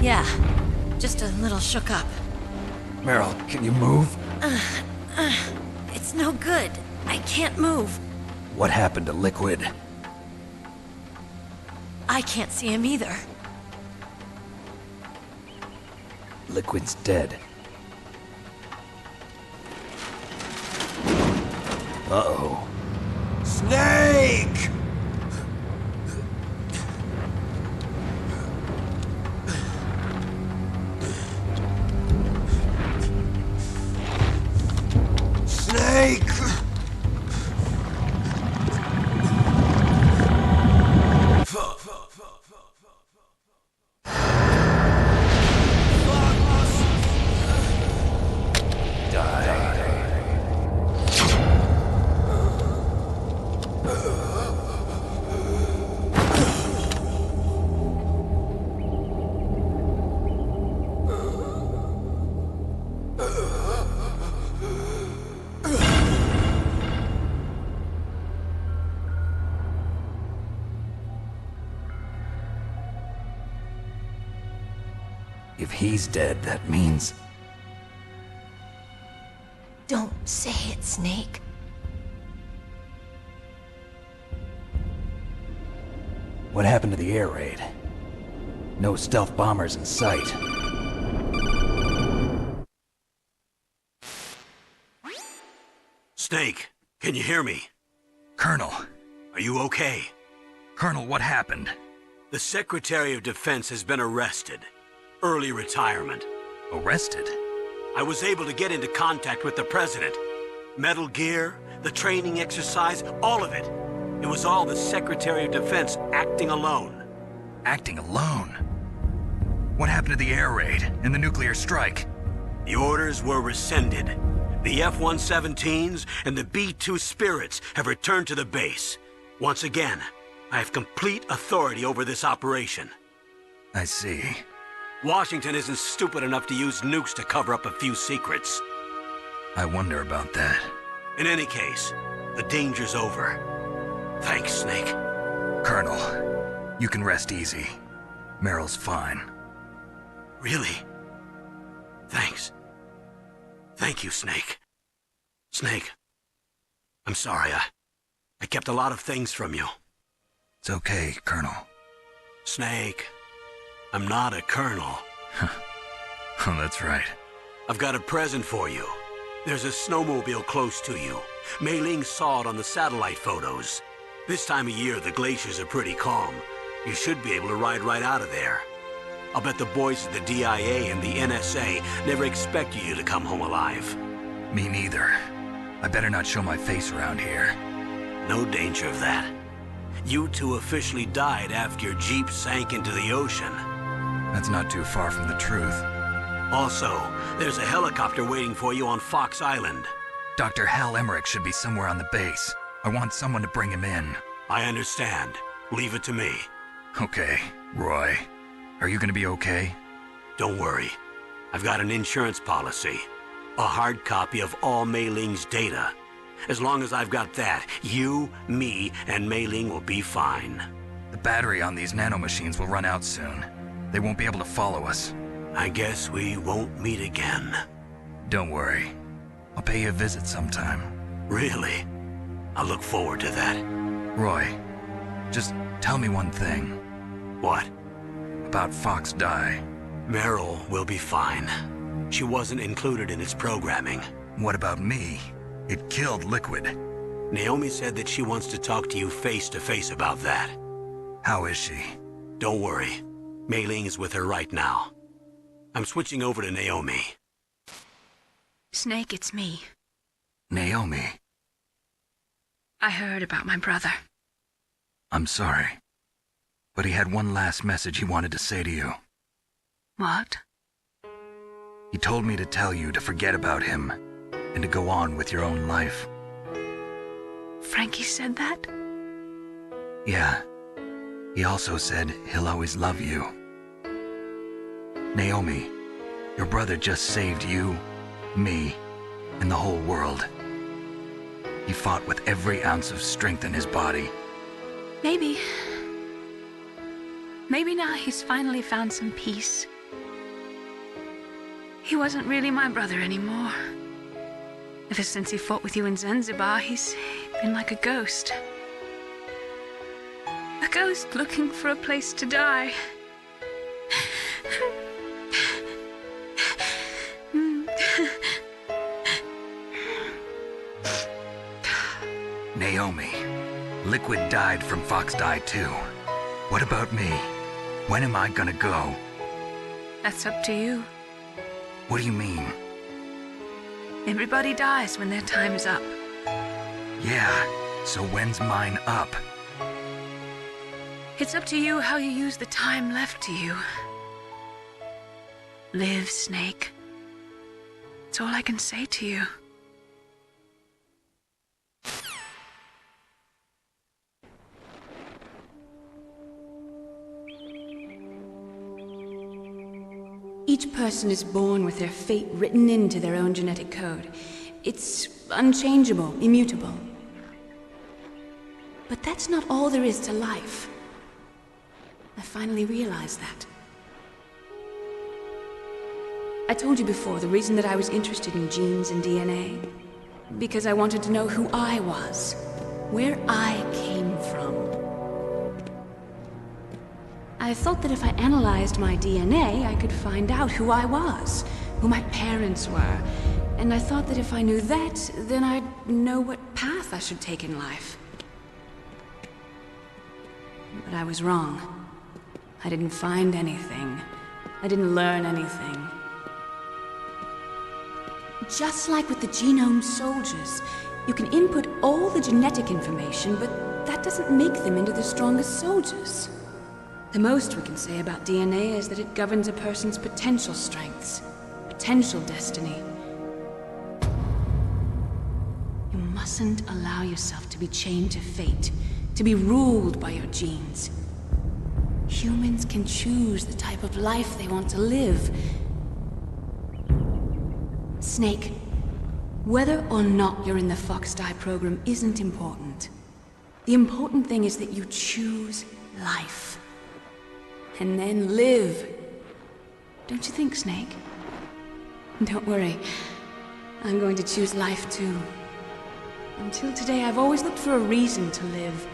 Yeah, just a little shook up. Meryl, can you move? It's no good. I can't move. What happened to Liquid? I can't see him either. Liquid's dead. Uh-oh. Snake! Snake! If he's dead, that means... Don't say it, Snake. What happened to the air raid? No stealth bombers in sight. Snake, can you hear me? Colonel. Are you okay? Colonel, what happened? The Secretary of Defense has been arrested. Early retirement. Arrested? I was able to get into contact with the President. Metal Gear, the training exercise, all of it. It was all the Secretary of Defense acting alone. Acting alone? What happened to the air raid and the nuclear strike? The orders were rescinded. The F-117s and the B-2 Spirits have returned to the base. Once again, I have complete authority over this operation. I see. Washington isn't stupid enough to use nukes to cover up a few secrets. I wonder about that. In any case, the danger's over. Thanks, Snake. Colonel, you can rest easy. Meryl's fine. Really? Thanks. Thank you, Snake. Snake, I'm sorry. I kept a lot of things from you. It's okay, Colonel. Snake, I'm not a colonel. Oh, that's right. I've got a present for you. There's a snowmobile close to you. Mei Ling saw it on the satellite photos. This time of year, the glaciers are pretty calm. You should be able to ride right out of there. I'll bet the boys at the DIA and the NSA never expected you to come home alive. Me neither. I better not show my face around here. No danger of that. You two officially died after your Jeep sank into the ocean. That's not too far from the truth. Also, there's a helicopter waiting for you on Fox Island. Dr. Hal Emmerich should be somewhere on the base. I want someone to bring him in. I understand. Leave it to me. Okay, Roy. Are you gonna be okay? Don't worry. I've got an insurance policy. A hard copy of all Mei Ling's data. As long as I've got that, you, me, and Mei Ling will be fine. The battery on these nanomachines will run out soon. They won't be able to follow us. I guess we won't meet again. Don't worry. I'll pay you a visit sometime. Really? I look forward to that. Roy, just tell me one thing. What? About Fox Die. Meryl will be fine. She wasn't included in its programming. What about me? It killed Liquid. Naomi said that she wants to talk to you face to face about that. How is she? Don't worry. Mei Ling is with her right now. I'm switching over to Naomi. Snake, it's me. Naomi. I heard about my brother. I'm sorry. But he had one last message he wanted to say to you. What? He told me to tell you to forget about him and to go on with your own life. Frankie said that? Yeah. He also said he'll always love you. Naomi, your brother just saved you, me, and the whole world. He fought with every ounce of strength in his body. Maybe. Maybe now he's finally found some peace. He wasn't really my brother anymore. Ever since he fought with you in Zanzibar, he's been like a ghost. A ghost looking for a place to die. Naomi, Liquid died from Fox Die too. What about me? When am I gonna go? That's up to you. What do you mean? Everybody dies when their time is up. Yeah, so when's mine up? It's up to you how you use the time left to you. Live, Snake. That's all I can say to you. Each person is born with their fate written into their own genetic code. It's unchangeable, immutable. But that's not all there is to life. I finally realized that. I told you before the reason that I was interested in genes and DNA. Because I wanted to know who I was, where I came from. I thought that if I analyzed my DNA, I could find out who I was, who my parents were. And I thought that if I knew that, then I'd know what path I should take in life. But I was wrong. I didn't find anything. I didn't learn anything. Just like with the genome soldiers, you can input all the genetic information, but that doesn't make them into the strongest soldiers. The most we can say about DNA is that it governs a person's potential strengths, potential destiny. You mustn't allow yourself to be chained to fate, to be ruled by your genes. Humans can choose the type of life they want to live. Snake, whether or not you're in the Fox Die program isn't important. The important thing is that you choose life. And then live. Don't you think, Snake? Don't worry. I'm going to choose life too. Until today, I've always looked for a reason to live.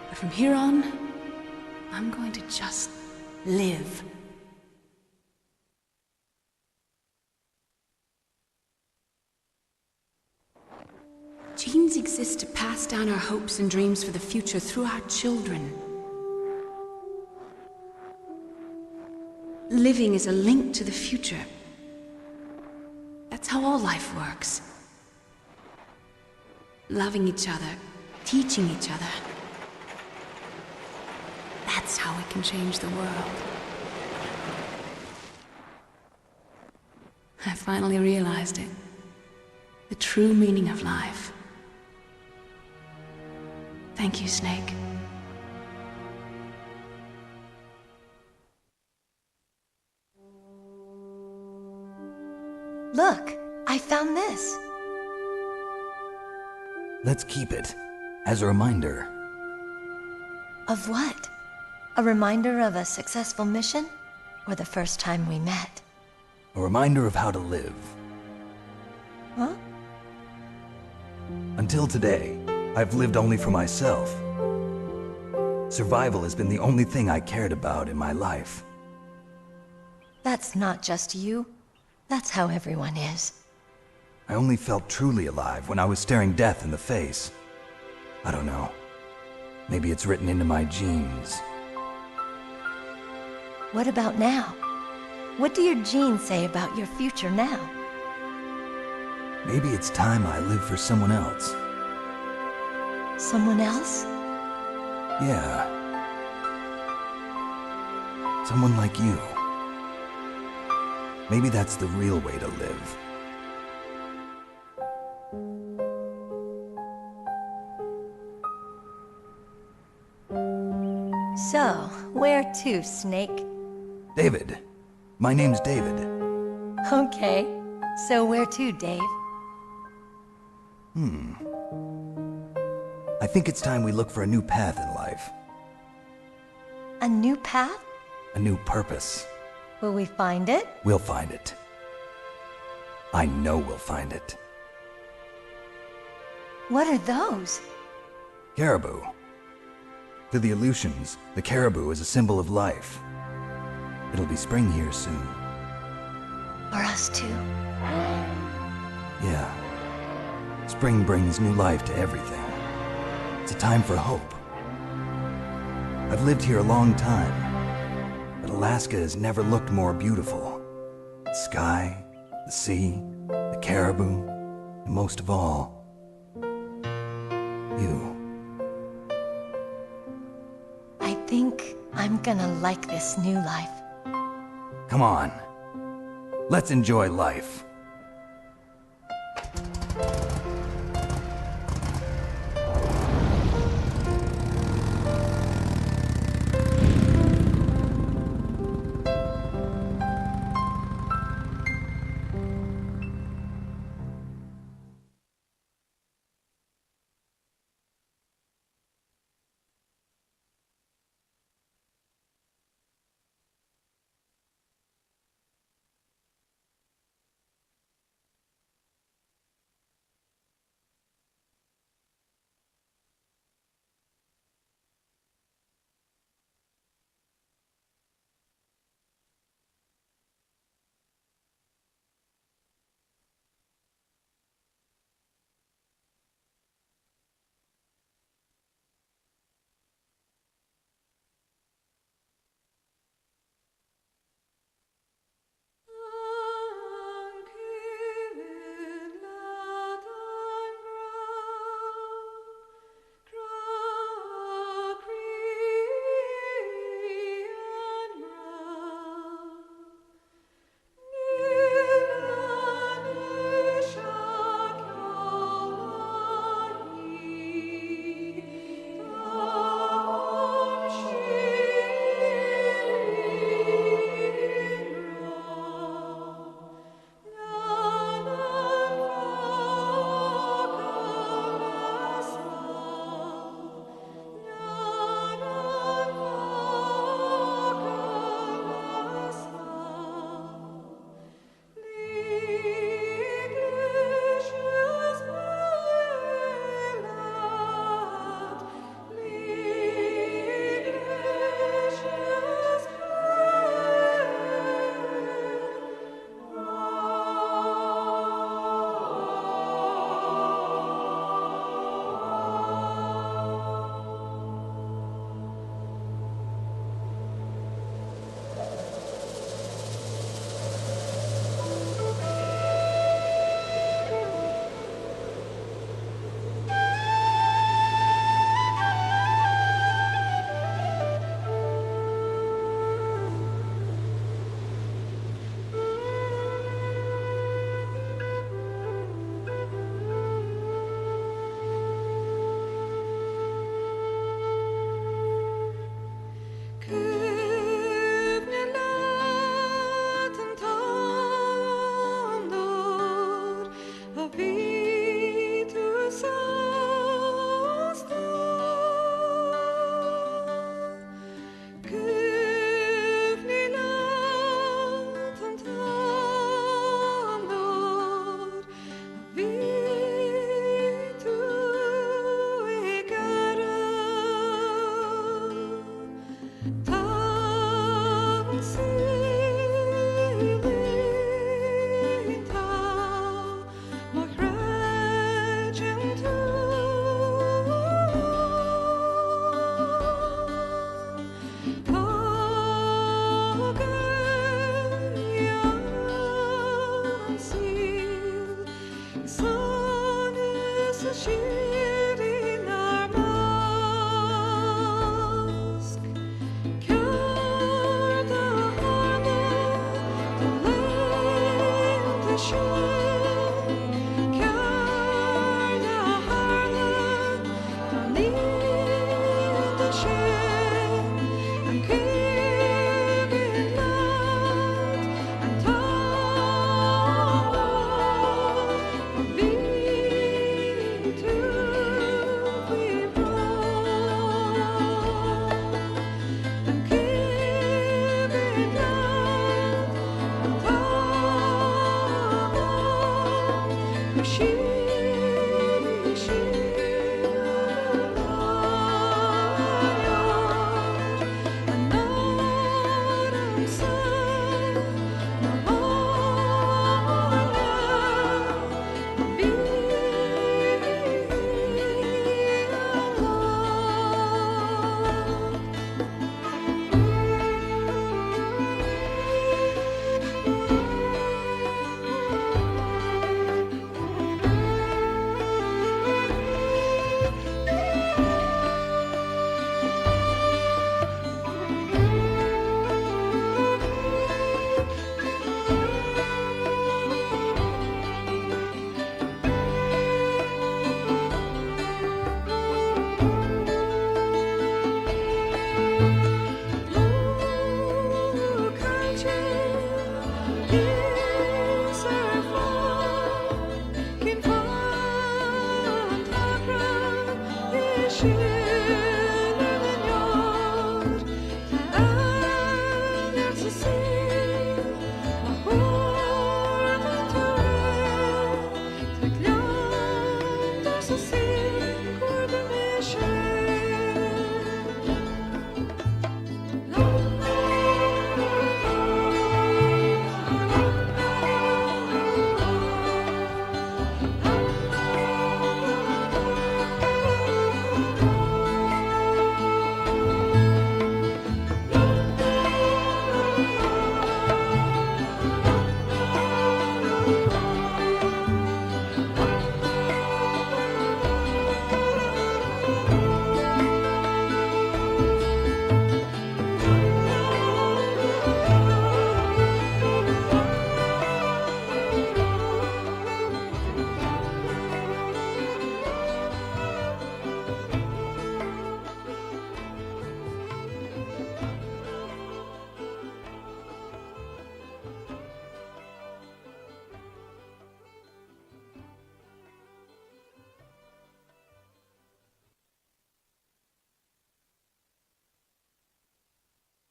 But from here on, I'm going to just live. Genes exist to pass down our hopes and dreams for the future through our children. Living is a link to the future. That's how all life works. Loving each other, teaching each other. That's how we can change the world. I finally realized it. The true meaning of life. Thank you, Snake. Look, I found this. Let's keep it as a reminder. Of what? A reminder of a successful mission? Or the first time we met? A reminder of how to live. Huh? Until today, I've lived only for myself. Survival has been the only thing I cared about in my life. That's not just you. That's how everyone is. I only felt truly alive when I was staring death in the face. I don't know. Maybe it's written into my genes. What about now? What do your genes say about your future now? Maybe it's time I live for someone else. Someone else? Yeah. Someone like you. Maybe that's the real way to live. So, where to, Snake? David. My name's David. Okay. So where to, Dave? I think it's time we look for a new path in life. A new path? A new purpose. Will we find it? We'll find it. I know we'll find it. What are those? Caribou. To the Aleutians, the caribou is a symbol of life. It'll be spring here soon. For us too? Yeah. Spring brings new life to everything. It's a time for hope. I've lived here a long time, but Alaska has never looked more beautiful. The sky, the sea, the caribou, and most of all, you. I think I'm gonna like this new life. Come on. Let's enjoy life.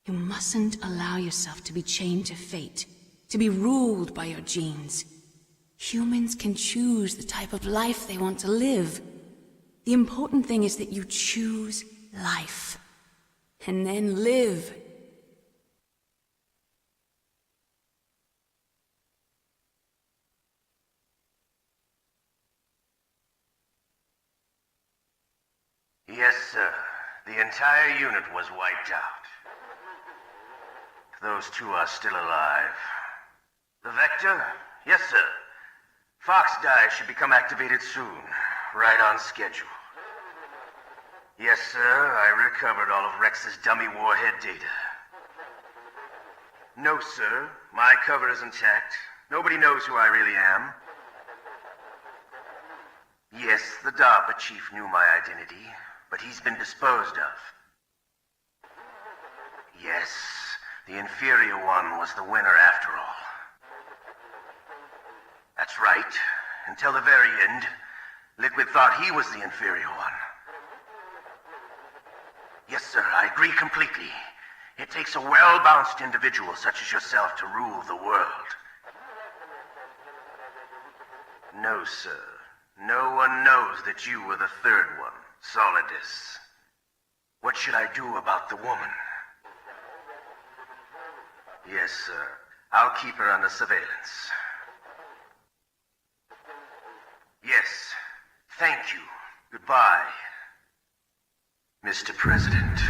You mustn't allow yourself to be chained to fate, to be ruled by your genes. Humans can choose the type of life they want to live. The important thing is that you choose life. And then live. Yes, sir. The entire unit was wiped out. Those two are still alive. The Vector? Yes, sir. Fox Die should become activated soon. Right on schedule. Yes, sir. I recovered all of Rex's dummy warhead data. No, sir. My cover is intact. Nobody knows who I really am. Yes, the DARPA chief knew my identity, but he's been disposed of. Yes, the inferior one was the winner after all. That's right. Until the very end, Liquid thought he was the inferior one. Yes, sir, I agree completely. It takes a well-balanced individual such as yourself to rule the world. No, sir. No one knows that you were the third one, Solidus. What should I do about the woman? Yes, sir. I'll keep her under surveillance. Yes. Thank you. Goodbye, Mr. President.